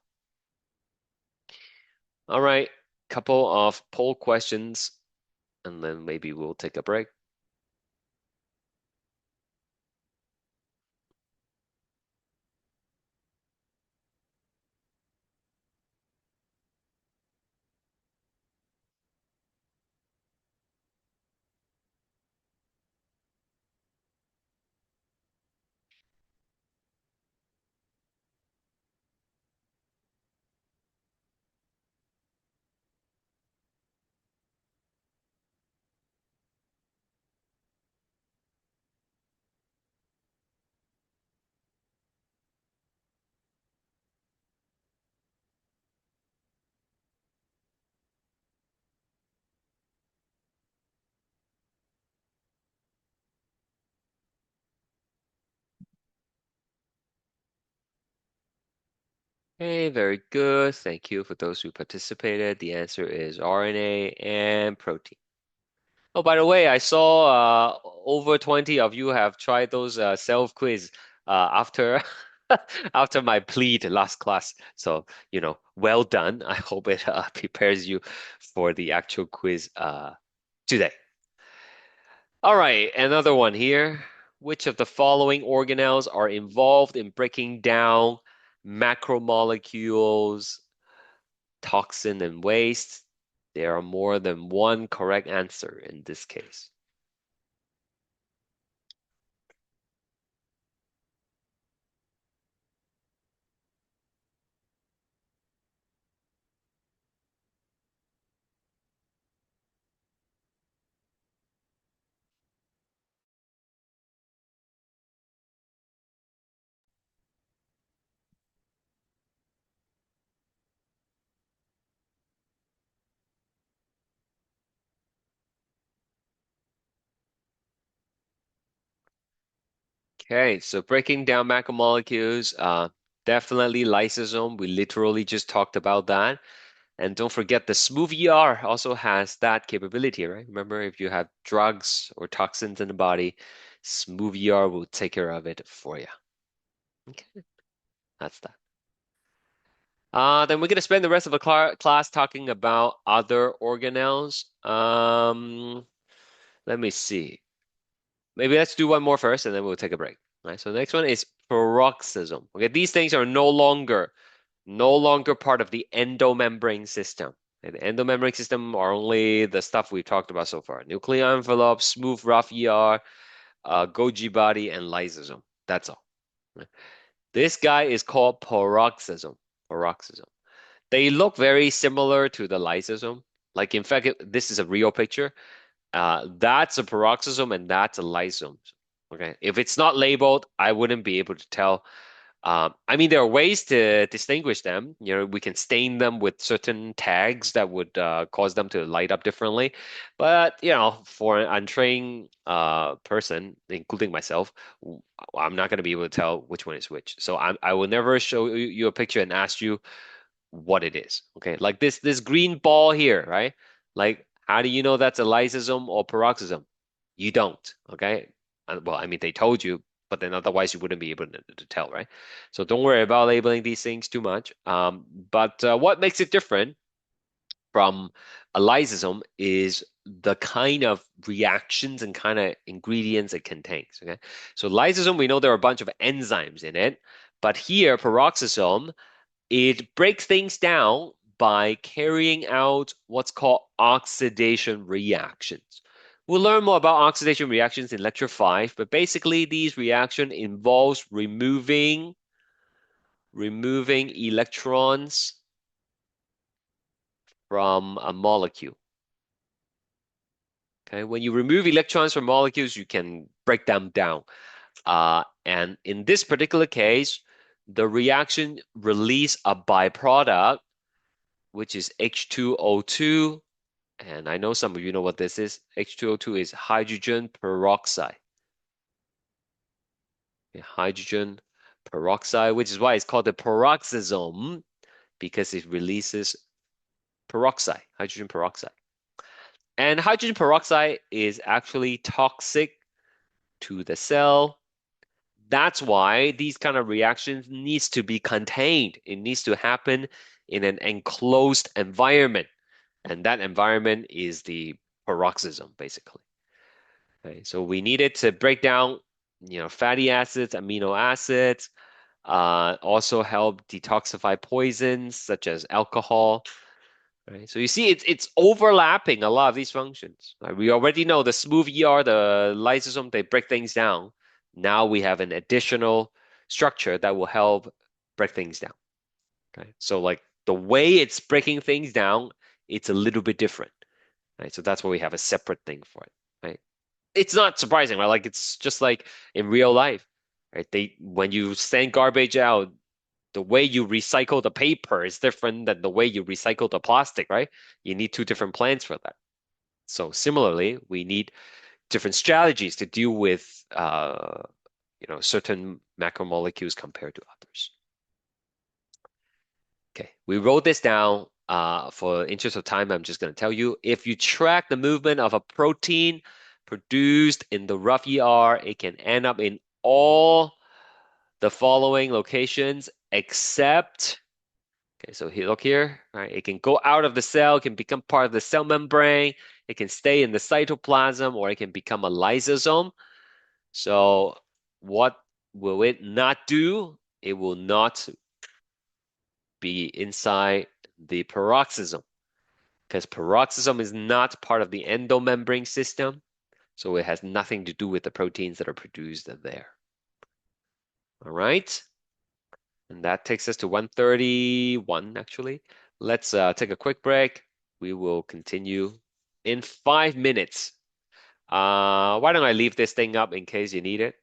All right, couple of poll questions, and then maybe we'll take a break. Okay, very good. Thank you for those who participated. The answer is RNA and protein. Oh, by the way, I saw over 20 of you have tried those self-quiz after after my plea last class. So, well done. I hope it prepares you for the actual quiz today. All right, another one here. Which of the following organelles are involved in breaking down macromolecules, toxin, and waste? There are more than one correct answer in this case. Okay, so breaking down macromolecules, definitely lysosome. We literally just talked about that. And don't forget the smooth ER also has that capability, right? Remember, if you have drugs or toxins in the body, smooth ER will take care of it for you. Okay, that's that. Then we're gonna spend the rest of the class talking about other organelles. Let me see. Maybe let's do one more first, and then we'll take a break. All right. So the next one is peroxisome. Okay, these things are no longer part of the endomembrane system. And the endomembrane system are only the stuff we've talked about so far: nuclear envelope, smooth rough ER, Golgi body, and lysosome. That's all. This guy is called peroxisome. Peroxisome. They look very similar to the lysosome. Like, in fact, this is a real picture. That's a peroxisome and that's a lysosome. Okay. If it's not labeled, I wouldn't be able to tell. I mean, there are ways to distinguish them. We can stain them with certain tags that would cause them to light up differently. But, for an untrained person, including myself, I'm not going to be able to tell which one is which. So I will never show you a picture and ask you what it is. Okay, like this green ball here, right? Like, how do you know that's a lysosome or peroxisome? You don't. Okay. Well, I mean, they told you, but then otherwise you wouldn't be able to tell, right? So don't worry about labeling these things too much. But what makes it different from a lysosome is the kind of reactions and kind of ingredients it contains. Okay. So lysosome, we know there are a bunch of enzymes in it, but here, peroxisome, it breaks things down by carrying out what's called oxidation reactions. We'll learn more about oxidation reactions in lecture 5, but basically these reaction involves removing electrons from a molecule. Okay, when you remove electrons from molecules, you can break them down. And in this particular case, the reaction release a byproduct, which is H2O2. And I know some of you know what this is. H2O2 is hydrogen peroxide. Okay, hydrogen peroxide, which is why it's called the peroxisome, because it releases peroxide, hydrogen peroxide. And hydrogen peroxide is actually toxic to the cell. That's why these kind of reactions needs to be contained. It needs to happen in an enclosed environment. And that environment is the peroxisome, basically. Okay, so we need it to break down, fatty acids, amino acids, also help detoxify poisons such as alcohol. Right? So you see, it's overlapping a lot of these functions. Right? We already know the smooth ER, the lysosome, they break things down. Now we have an additional structure that will help break things down. Okay, so like the way it's breaking things down, it's a little bit different. Right? So that's why we have a separate thing for it. Right? It's not surprising, right? Like it's just like in real life, right? When you send garbage out, the way you recycle the paper is different than the way you recycle the plastic, right? You need two different plants for that. So similarly, we need different strategies to deal with certain macromolecules compared to others. Okay, we wrote this down. For interest of time, I'm just going to tell you, if you track the movement of a protein produced in the rough ER, it can end up in all the following locations except, okay, so here, look here, right? It can go out of the cell, it can become part of the cell membrane, it can stay in the cytoplasm, or it can become a lysosome. So what will it not do? It will not be inside the peroxisome, because peroxisome is not part of the endomembrane system, so it has nothing to do with the proteins that are produced there. All right, and that takes us to 131, actually. Let's take a quick break. We will continue in 5 minutes. Why don't I leave this thing up in case you need it?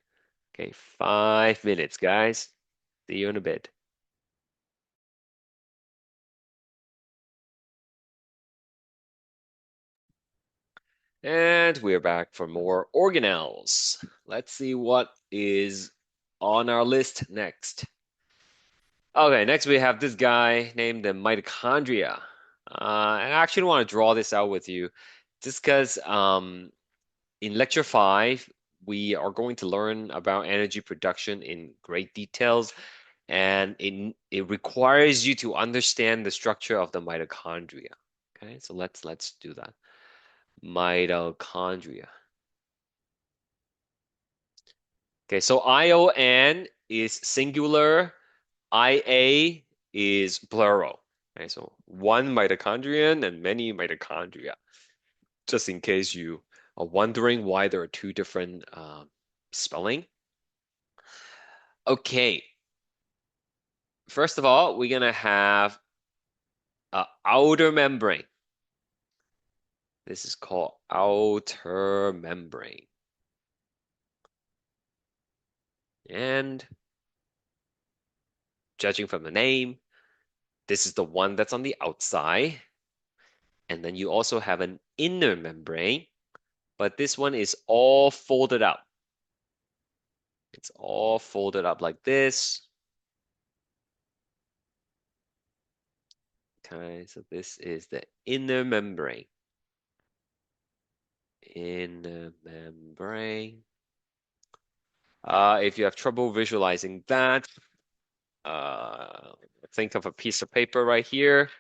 Okay, 5 minutes, guys. See you in a bit. And we're back for more organelles. Let's see what is on our list next. Okay, next we have this guy named the mitochondria. And I actually want to draw this out with you just because in lecture 5, we are going to learn about energy production in great details. and it requires you to understand the structure of the mitochondria. Okay, so let's do that. Mitochondria. Okay, so ION is singular, IA is plural. Okay, so one mitochondrion and many mitochondria. Just in case you are wondering why there are two different spelling. Okay, first of all, we're gonna have an outer membrane. This is called outer membrane. And judging from the name, this is the one that's on the outside. And then you also have an inner membrane, but this one is all folded up. It's all folded up like this. Okay, so this is the inner membrane. Inner membrane. If you have trouble visualizing that, think of a piece of paper right here.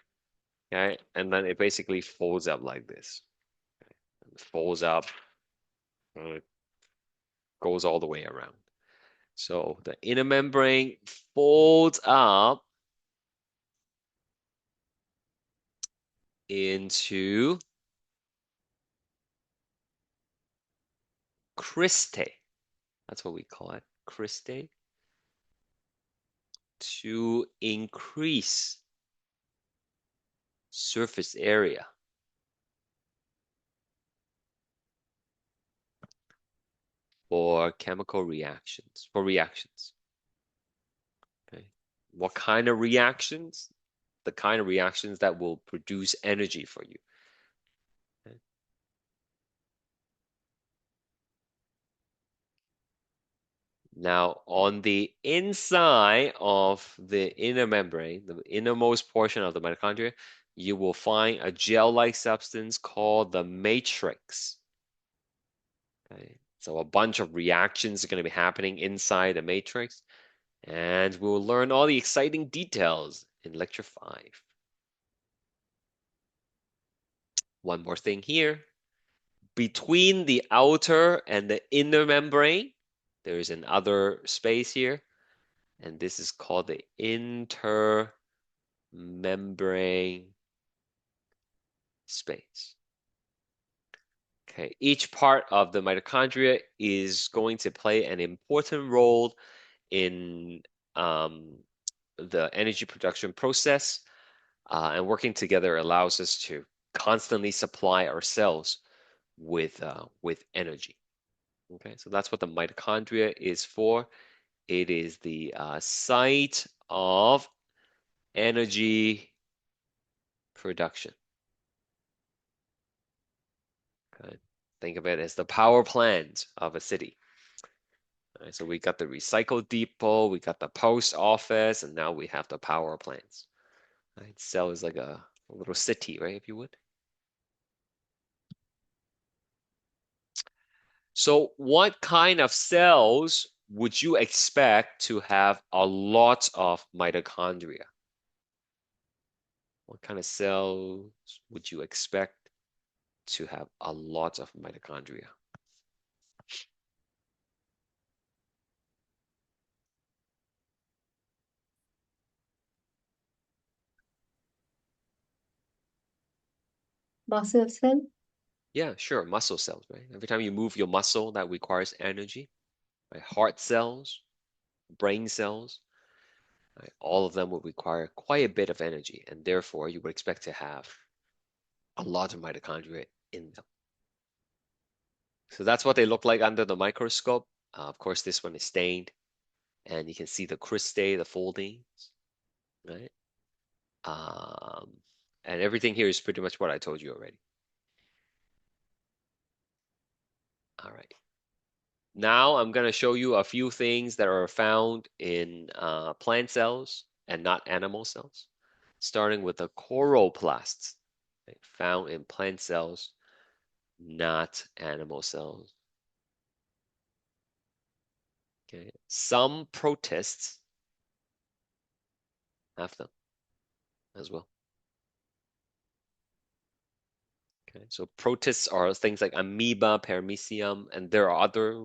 Okay, and then it basically folds up like this. It folds up, goes all the way around. So the inner membrane folds up into cristae. That's what we call it, cristae, to increase surface area. For chemical reactions, for reactions. Okay. What kind of reactions? The kind of reactions that will produce energy for you. Okay. Now, on the inside of the inner membrane, the innermost portion of the mitochondria, you will find a gel-like substance called the matrix. Okay. So a bunch of reactions are going to be happening inside the matrix, and we'll learn all the exciting details in lecture 5. One more thing here. Between the outer and the inner membrane, there is another space here, and this is called the intermembrane space. Okay, each part of the mitochondria is going to play an important role in the energy production process, and working together allows us to constantly supply our cells with energy. Okay, so that's what the mitochondria is for. It is the site of energy production. Okay, think of it as the power plant of a city. All right, so we got the recycle depot, we got the post office, and now we have the power plants. Right, cell is like a little city, right, if you would. So what kind of cells would you expect to have a lot of mitochondria? What kind of cells would you expect to have a lot of mitochondria? Muscle cell. Yeah, sure, muscle cells, right? Every time you move your muscle, that requires energy, right? Heart cells, brain cells, right? All of them will require quite a bit of energy, and therefore you would expect to have a lot of mitochondria in them. So that's what they look like under the microscope. Of course, this one is stained, and you can see the cristae, the foldings, right? And everything here is pretty much what I told you already. All right. Now I'm going to show you a few things that are found in plant cells and not animal cells, starting with the chloroplasts, right? Found in plant cells, not animal cells. Okay. Some protists have them as well. Okay, so protists are things like amoeba, paramecium, and there are other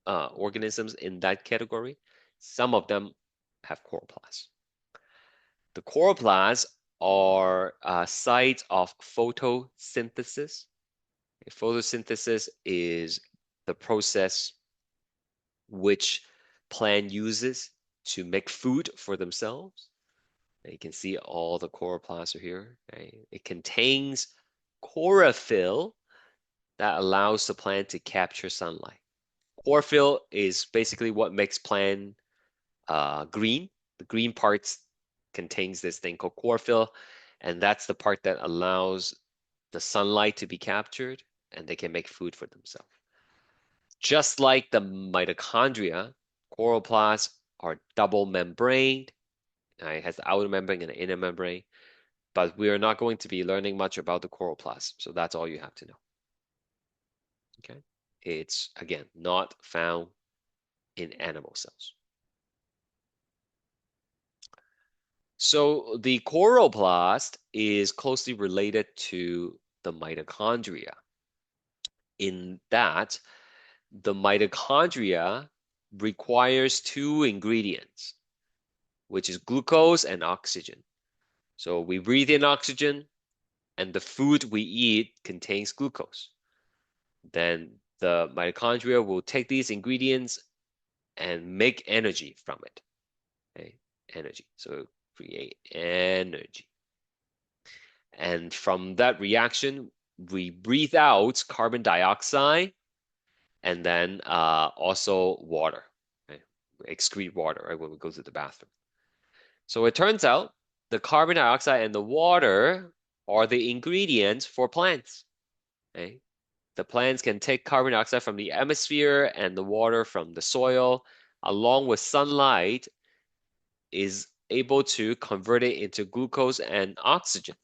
organisms in that category. Some of them have chloroplasts. The chloroplasts are sites of photosynthesis. Photosynthesis is the process which plant uses to make food for themselves. And you can see all the chloroplasts are here. Okay? It contains chlorophyll that allows the plant to capture sunlight. Chlorophyll is basically what makes plant green. The green parts contains this thing called chlorophyll, and that's the part that allows the sunlight to be captured, and they can make food for themselves. Just like the mitochondria, chloroplasts are double membraned. It has the outer membrane and the inner membrane, but we are not going to be learning much about the chloroplast, so that's all you have to know. Okay, it's again not found in animal cells. So the chloroplast is closely related to the mitochondria in that the mitochondria requires two ingredients, which is glucose and oxygen. So we breathe in oxygen, and the food we eat contains glucose. Then the mitochondria will take these ingredients and make energy from it. Okay? Energy. So create energy. And from that reaction, we breathe out carbon dioxide and then also water. Okay? We excrete water, right, when we go to the bathroom. So it turns out the carbon dioxide and the water are the ingredients for plants. Okay? The plants can take carbon dioxide from the atmosphere and the water from the soil, along with sunlight, is able to convert it into glucose and oxygen.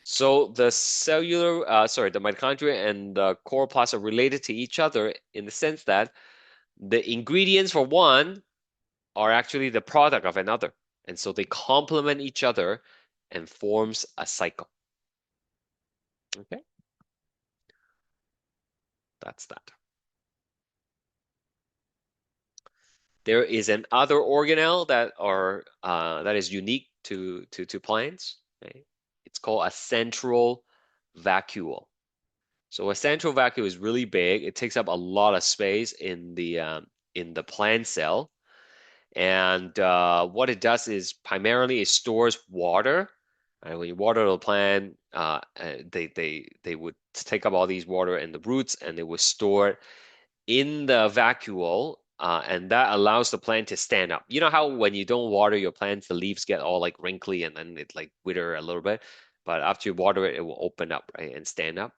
So the the mitochondria and the chloroplasts are related to each other in the sense that the ingredients for one are actually the product of another. And so they complement each other and forms a cycle. Okay? That's that. There is another organelle that is unique to plants. Okay? It's called a central vacuole. So a central vacuole is really big. It takes up a lot of space in the plant cell. And what it does is primarily it stores water. And when you water the plant, they would take up all these water in the roots and they would store it in the vacuole, and that allows the plant to stand up. You know how when you don't water your plants, the leaves get all like wrinkly and then it like wither a little bit, but after you water it, it will open up, right, and stand up.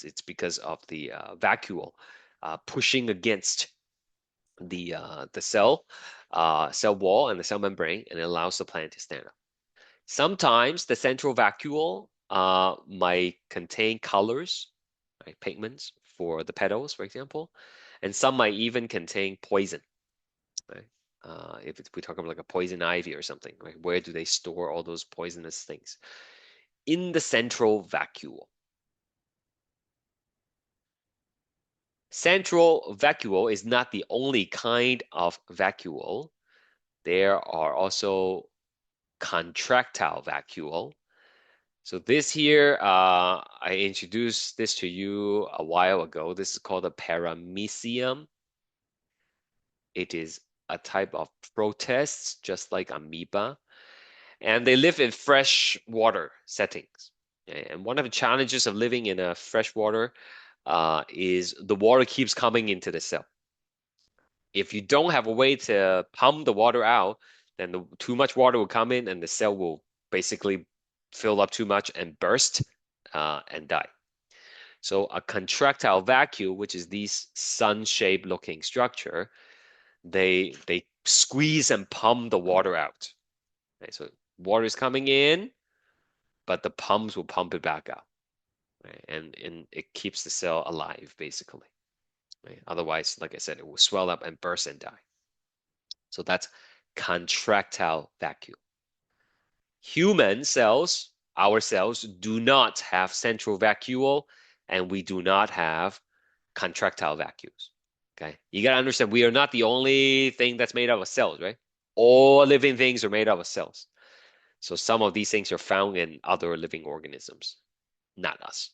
It's because of the vacuole pushing against the cell wall and the cell membrane, and it allows the plant to stand up. Sometimes the central vacuole might contain colors, right, pigments for the petals, for example, and some might even contain poison. Right? If we talk about like a poison ivy or something, right? Where do they store all those poisonous things? In the central vacuole. Central vacuole is not the only kind of vacuole. There are also contractile vacuole. So this here, I introduced this to you a while ago. This is called a paramecium. It is a type of protist, just like amoeba, and they live in fresh water settings. And one of the challenges of living in a freshwater is the water keeps coming into the cell. If you don't have a way to pump the water out, then too much water will come in and the cell will basically fill up too much and burst and die. So a contractile vacuole, which is these sun-shaped looking structure, they squeeze and pump the water out. Okay, so water is coming in, but the pumps will pump it back out. Right? And it keeps the cell alive, basically. Right? Otherwise, like I said, it will swell up and burst and die. So that's contractile vacuole. Human cells, our cells, do not have central vacuole, and we do not have contractile vacuoles. Okay, you gotta understand we are not the only thing that's made up of cells, right? All living things are made up of cells. So some of these things are found in other living organisms, not us.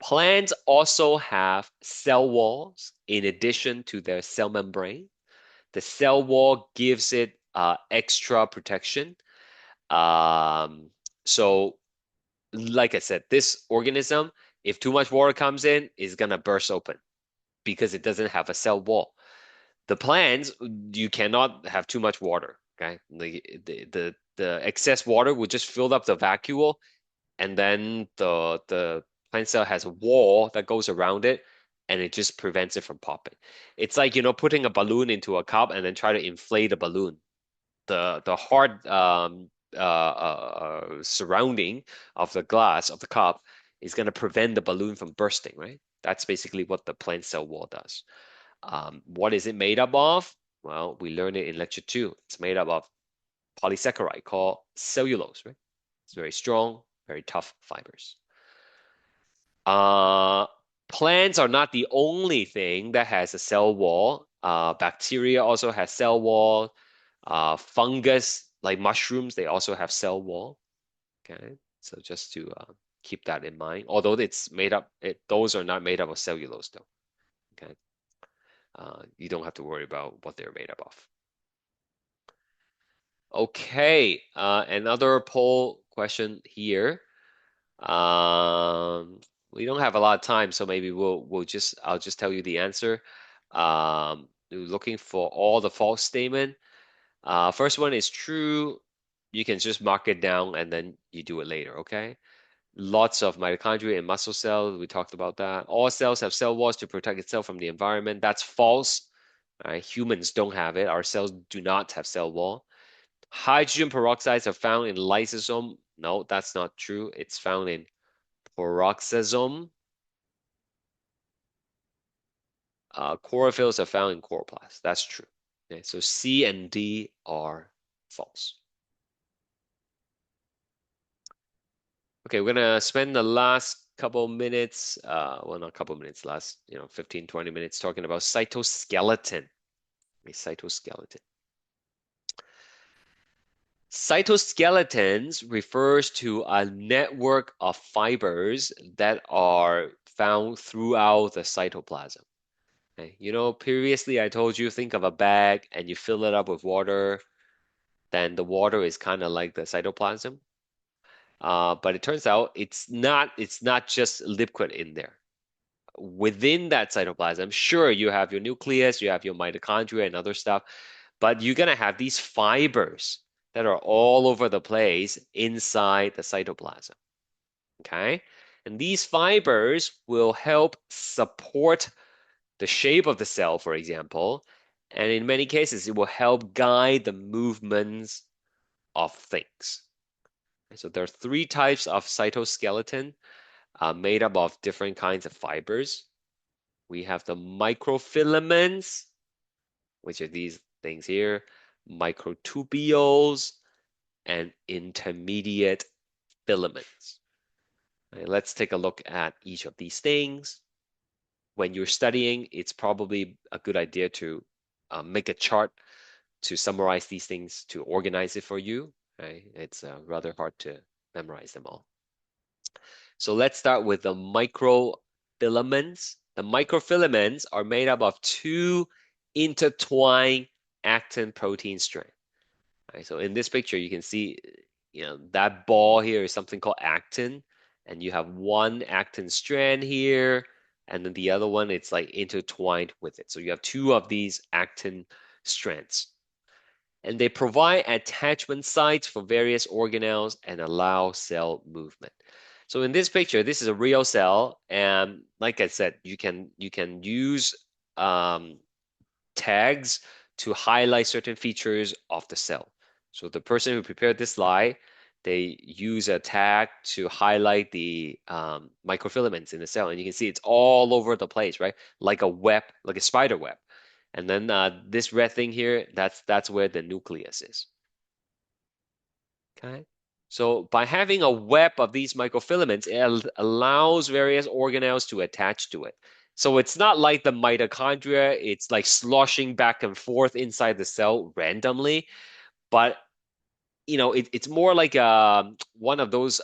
Plants also have cell walls in addition to their cell membrane. The cell wall gives it extra protection. Um, so, like I said, this organism, if too much water comes in, is gonna burst open because it doesn't have a cell wall. The plants, you cannot have too much water. Okay, the excess water will just fill up the vacuole, and then the plant cell has a wall that goes around it, and it just prevents it from popping. It's like, putting a balloon into a cup and then try to inflate a balloon. The hard surrounding of the glass of the cup is going to prevent the balloon from bursting, right? That's basically what the plant cell wall does. What is it made up of? Well, we learned it in lecture 2. It's made up of polysaccharide called cellulose, right? It's very strong, very tough fibers. Uh, Plants are not the only thing that has a cell wall. Bacteria also has cell wall. Fungus, like mushrooms, they also have cell wall. Okay, so just to keep that in mind. Although those are not made up of cellulose, though. Okay, you don't have to worry about what they're made up of. Okay, another poll question here. We don't have a lot of time, so maybe I'll just tell you the answer. Looking for all the false statement. First one is true. You can just mark it down and then you do it later, okay? Lots of mitochondria in muscle cells. We talked about that. All cells have cell walls to protect itself from the environment. That's false. Right? Humans don't have it. Our cells do not have cell wall. Hydrogen peroxides are found in lysosome. No, that's not true. It's found in peroxisome. Chlorophylls are found in chloroplasts. That's true. Okay, so C and D are false. Okay, we're gonna spend the last couple minutes, well, not a couple minutes, last 15, 20 minutes talking about cytoskeleton. Cytoskeleton. Cytoskeletons refers to a network of fibers that are found throughout the cytoplasm. Okay. Previously I told you think of a bag and you fill it up with water, then the water is kind of like the cytoplasm. But it turns out it's not just liquid in there. Within that cytoplasm, sure, you have your nucleus, you have your mitochondria and other stuff, but you're gonna have these fibers that are all over the place inside the cytoplasm. Okay? And these fibers will help support the shape of the cell, for example, and in many cases, it will help guide the movements of things. So there are 3 types of cytoskeleton made up of different kinds of fibers. We have the microfilaments, which are these things here, microtubules, and intermediate filaments. Right, let's take a look at each of these things. When you're studying, it's probably a good idea to make a chart to summarize these things, to organize it for you. Right? It's rather hard to memorize them all. So let's start with the microfilaments. The microfilaments are made up of 2 intertwined actin protein strands. Right, so in this picture, you can see, that ball here is something called actin, and you have 1 actin strand here, and then the other one, it's like intertwined with it. So you have 2 of these actin strands. And they provide attachment sites for various organelles and allow cell movement. So in this picture, this is a real cell, and like I said, you can use tags to highlight certain features of the cell. So the person who prepared this slide, they use a tag to highlight the microfilaments in the cell, and you can see it's all over the place, right? Like a web, like a spider web. And then this red thing here, that's where the nucleus is. Okay. So by having a web of these microfilaments, it allows various organelles to attach to it. So it's not like the mitochondria, it's like sloshing back and forth inside the cell randomly, but it's more like one of those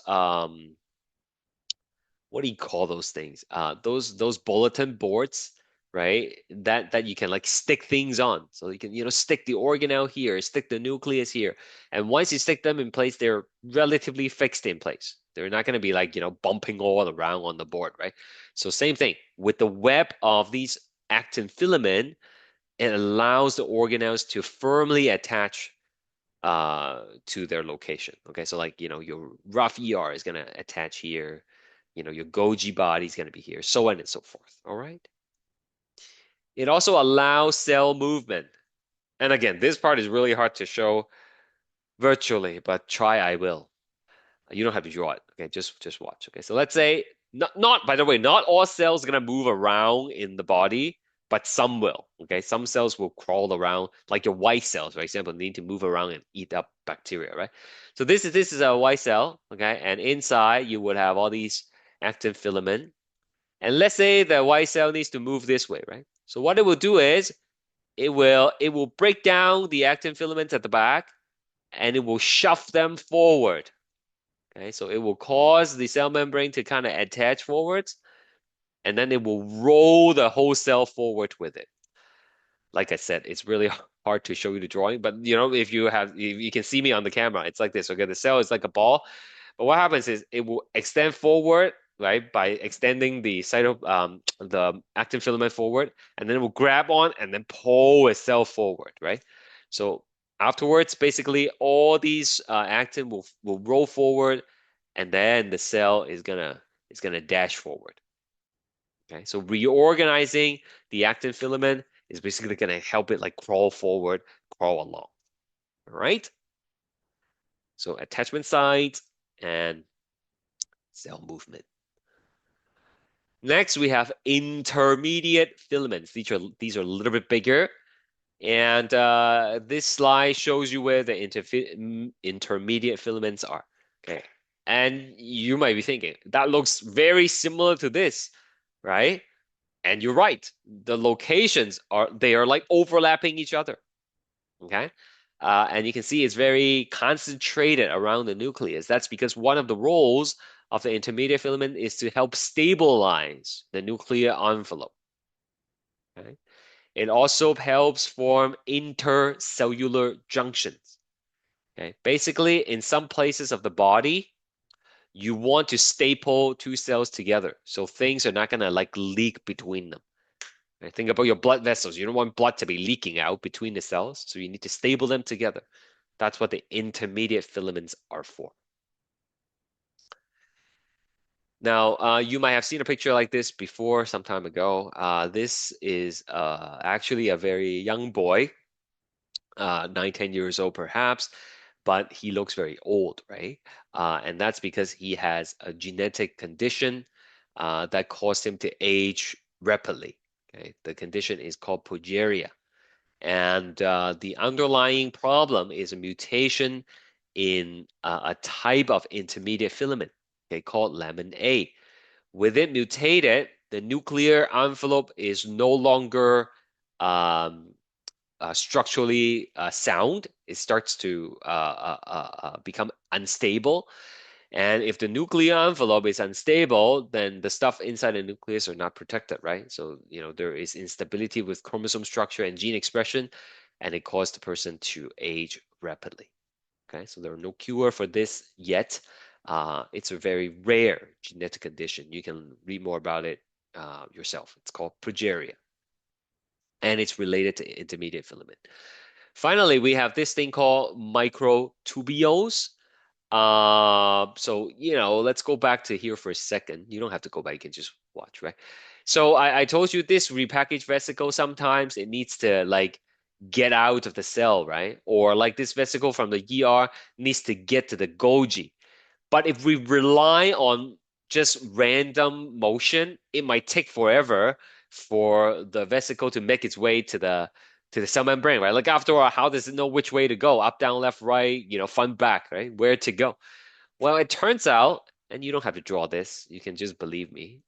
what do you call those things? Those bulletin boards, right? That you can like stick things on. So you can, stick the organelle here, stick the nucleus here. And once you stick them in place, they're relatively fixed in place. They're not going to be like, bumping all around on the board, right? So same thing with the web of these actin filament, it allows the organelles to firmly attach to their location. Okay, so like, your rough ER is going to attach here. Your Golgi body is going to be here, so on and so forth. All right. It also allows cell movement. And again, this part is really hard to show virtually, but try I will. You don't have to draw it. Okay, just watch. Okay, so let's say not by the way, not all cells are gonna move around in the body, but some will. Okay, some cells will crawl around, like your white cells, for example, need to move around and eat up bacteria, right? So this is a white cell, okay, and inside you would have all these actin filament. And let's say the white cell needs to move this way, right? So what it will do is it will break down the actin filaments at the back and it will shove them forward. Okay, so it will cause the cell membrane to kind of attach forwards, and then it will roll the whole cell forward with it. Like I said, it's really hard to show you the drawing, but if you can see me on the camera, it's like this. Okay, the cell is like a ball, but what happens is it will extend forward, right, by extending the actin filament forward, and then it will grab on and then pull itself forward, right? So afterwards, basically all these actin will roll forward, and then the cell is gonna dash forward. Okay, so reorganizing the actin filament is basically gonna help it like crawl forward, crawl along. All right. So attachment site and cell movement. Next, we have intermediate filaments. These are a little bit bigger. And this slide shows you where the intermediate filaments are. Okay. And you might be thinking, that looks very similar to this, right? And you're right. The locations they are like overlapping each other. Okay. And you can see it's very concentrated around the nucleus. That's because one of the roles of the intermediate filament is to help stabilize the nuclear envelope. Okay. It also helps form intercellular junctions. Okay. Basically, in some places of the body, you want to staple two cells together so things are not going to like leak between them. Right? Think about your blood vessels. You don't want blood to be leaking out between the cells, so you need to stable them together. That's what the intermediate filaments are for. Now, you might have seen a picture like this before some time ago. This is actually a very young boy, 9, 10 years old perhaps, but he looks very old, right? And that's because he has a genetic condition that caused him to age rapidly. Okay? The condition is called progeria. And the underlying problem is a mutation in a type of intermediate filament, okay, called lamin A. With it mutated, the nuclear envelope is no longer structurally sound. It starts to become unstable. And if the nuclear envelope is unstable, then the stuff inside the nucleus are not protected, right? So, there is instability with chromosome structure and gene expression, and it causes the person to age rapidly. Okay, so there are no cure for this yet. It's a very rare genetic condition. You can read more about it yourself. It's called progeria, and it's related to intermediate filament. Finally, we have this thing called microtubules. So, let's go back to here for a second. You don't have to go back, you can just watch, right? So I told you this repackaged vesicle, sometimes it needs to like get out of the cell, right? Or like this vesicle from the ER needs to get to the Golgi. But if we rely on just random motion, it might take forever for the vesicle to make its way to the cell membrane, right? Like after all, how does it know which way to go? Up, down, left, right, front, back, right? Where to go? Well, it turns out, and you don't have to draw this, you can just believe me.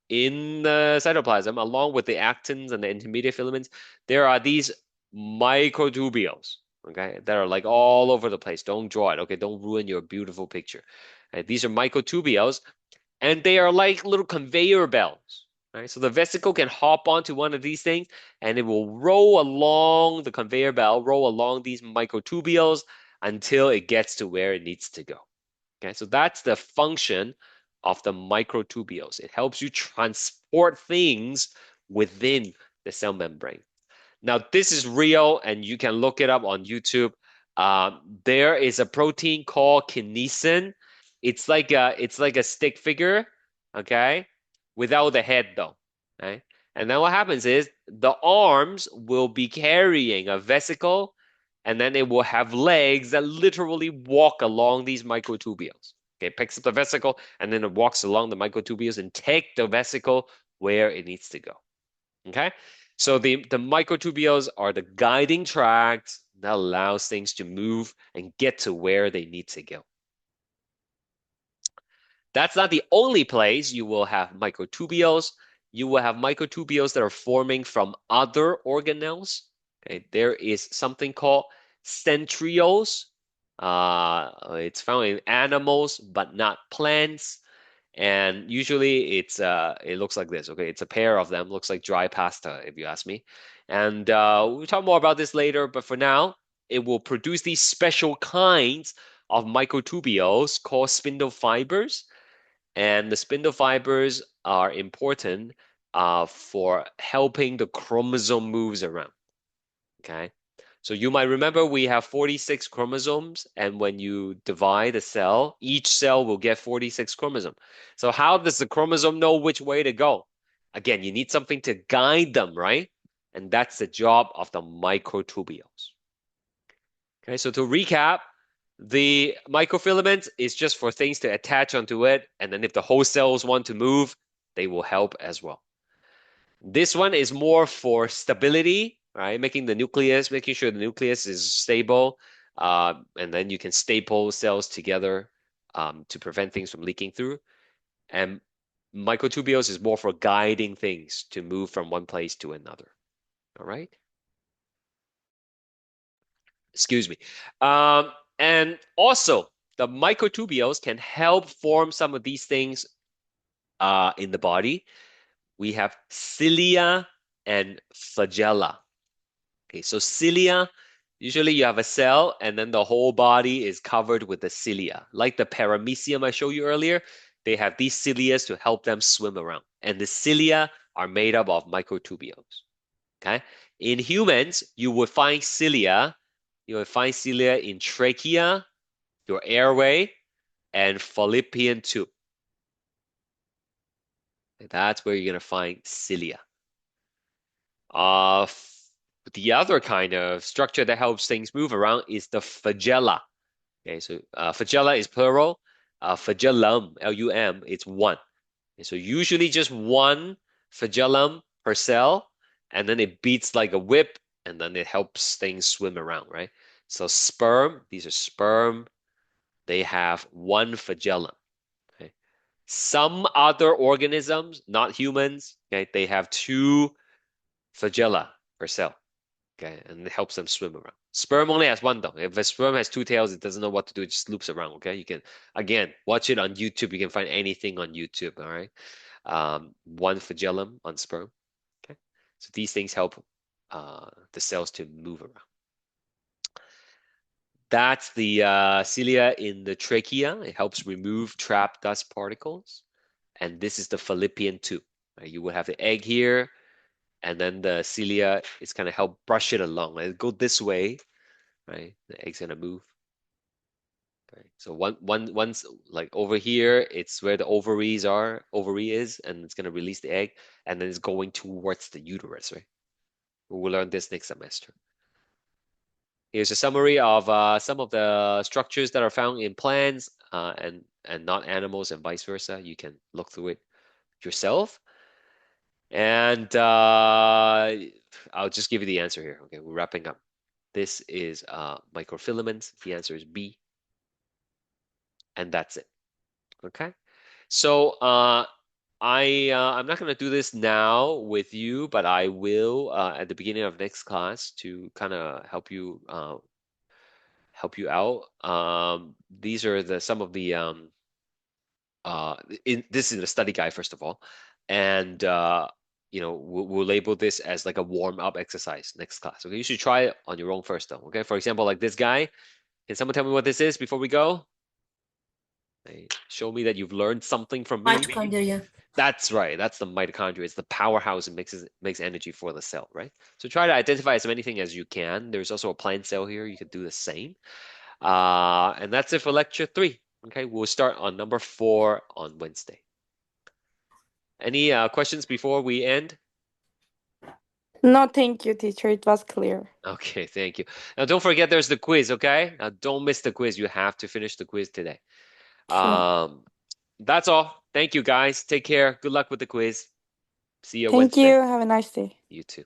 In the cytoplasm, along with the actins and the intermediate filaments, there are these microtubules, okay, that are like all over the place. Don't draw it, okay? Don't ruin your beautiful picture. Right? These are microtubules, and they are like little conveyor belts, right? So the vesicle can hop onto one of these things, and it will roll along the conveyor belt, roll along these microtubules until it gets to where it needs to go. Okay, so that's the function of the microtubules. It helps you transport things within the cell membrane. Now, this is real, and you can look it up on YouTube. There is a protein called kinesin. It's like a stick figure, okay, without the head though. Okay, and then what happens is the arms will be carrying a vesicle, and then it will have legs that literally walk along these microtubules. Okay, it picks up the vesicle, and then it walks along the microtubules and take the vesicle where it needs to go. Okay, so the microtubules are the guiding tracks that allows things to move and get to where they need to go. That's not the only place you will have microtubules. You will have microtubules that are forming from other organelles. Okay, there is something called centrioles. It's found in animals, but not plants. And usually it looks like this. Okay, it's a pair of them. Looks like dry pasta, if you ask me. And we'll talk more about this later. But for now, it will produce these special kinds of microtubules called spindle fibers. And the spindle fibers are important for helping the chromosome moves around. Okay. So you might remember we have 46 chromosomes, and when you divide a cell, each cell will get 46 chromosomes. So how does the chromosome know which way to go? Again, you need something to guide them, right? And that's the job of the microtubules. Okay, so to recap, the microfilament is just for things to attach onto it, and then if the whole cells want to move, they will help as well. This one is more for stability, right? Making sure the nucleus is stable, and then you can staple cells together to prevent things from leaking through. And microtubules is more for guiding things to move from one place to another. All right? Excuse me. And also, the microtubules can help form some of these things in the body. We have cilia and flagella. Okay, so cilia, usually you have a cell and then the whole body is covered with the cilia. Like the paramecium I showed you earlier, they have these cilia to help them swim around. And the cilia are made up of microtubules. Okay? In humans, you would find cilia. You will find cilia in trachea, your airway, and fallopian tube. That's where you're going to find cilia. The other kind of structure that helps things move around is the flagella. Okay, so flagella is plural. Flagellum, L-U-M, it's one. Okay, so usually just one flagellum per cell, and then it beats like a whip, and then it helps things swim around, right? So sperm, these are sperm, they have one flagellum. Okay. Some other organisms, not humans, okay, they have two flagella per cell. Okay, and it helps them swim around. Sperm only has one though. If a sperm has two tails, it doesn't know what to do. It just loops around. Okay, you can again watch it on YouTube. You can find anything on YouTube. All right, one flagellum on sperm. Okay, so these things help the cells to move around. That's the cilia in the trachea. It helps remove trapped dust particles, and this is the fallopian tube. Right? You would have the egg here. And then the cilia is gonna help brush it along. Like go this way, right? The egg's gonna move. Okay. So once like over here, it's where the ovary is, and it's gonna release the egg, and then it's going towards the uterus, right? We'll learn this next semester. Here's a summary of some of the structures that are found in plants and not animals and vice versa. You can look through it yourself. And I'll just give you the answer here. Okay, we're wrapping up. This is microfilaments. The answer is B, and that's it. Okay. So I'm not gonna do this now with you, but I will at the beginning of next class to kind of help you out. These are the some of the this is a study guide first of all, and we'll label this as like a warm up exercise next class. Okay, you should try it on your own first though. Okay, for example, like this guy. Can someone tell me what this is before we go? Hey, show me that you've learned something from me. Mitochondria. That's right. That's the mitochondria. It's the powerhouse. It makes energy for the cell, right? So try to identify as many things as you can. There's also a plant cell here. You could do the same. And that's it for lecture 3. Okay, we'll start on number 4 on Wednesday. Any questions before we end? No, thank you, teacher. It was clear. Okay, thank you. Now don't forget there's the quiz, okay? Now don't miss the quiz. You have to finish the quiz today. Sure. That's all. Thank you guys. Take care. Good luck with the quiz. See you Thank Wednesday. you. Have a nice day. You too.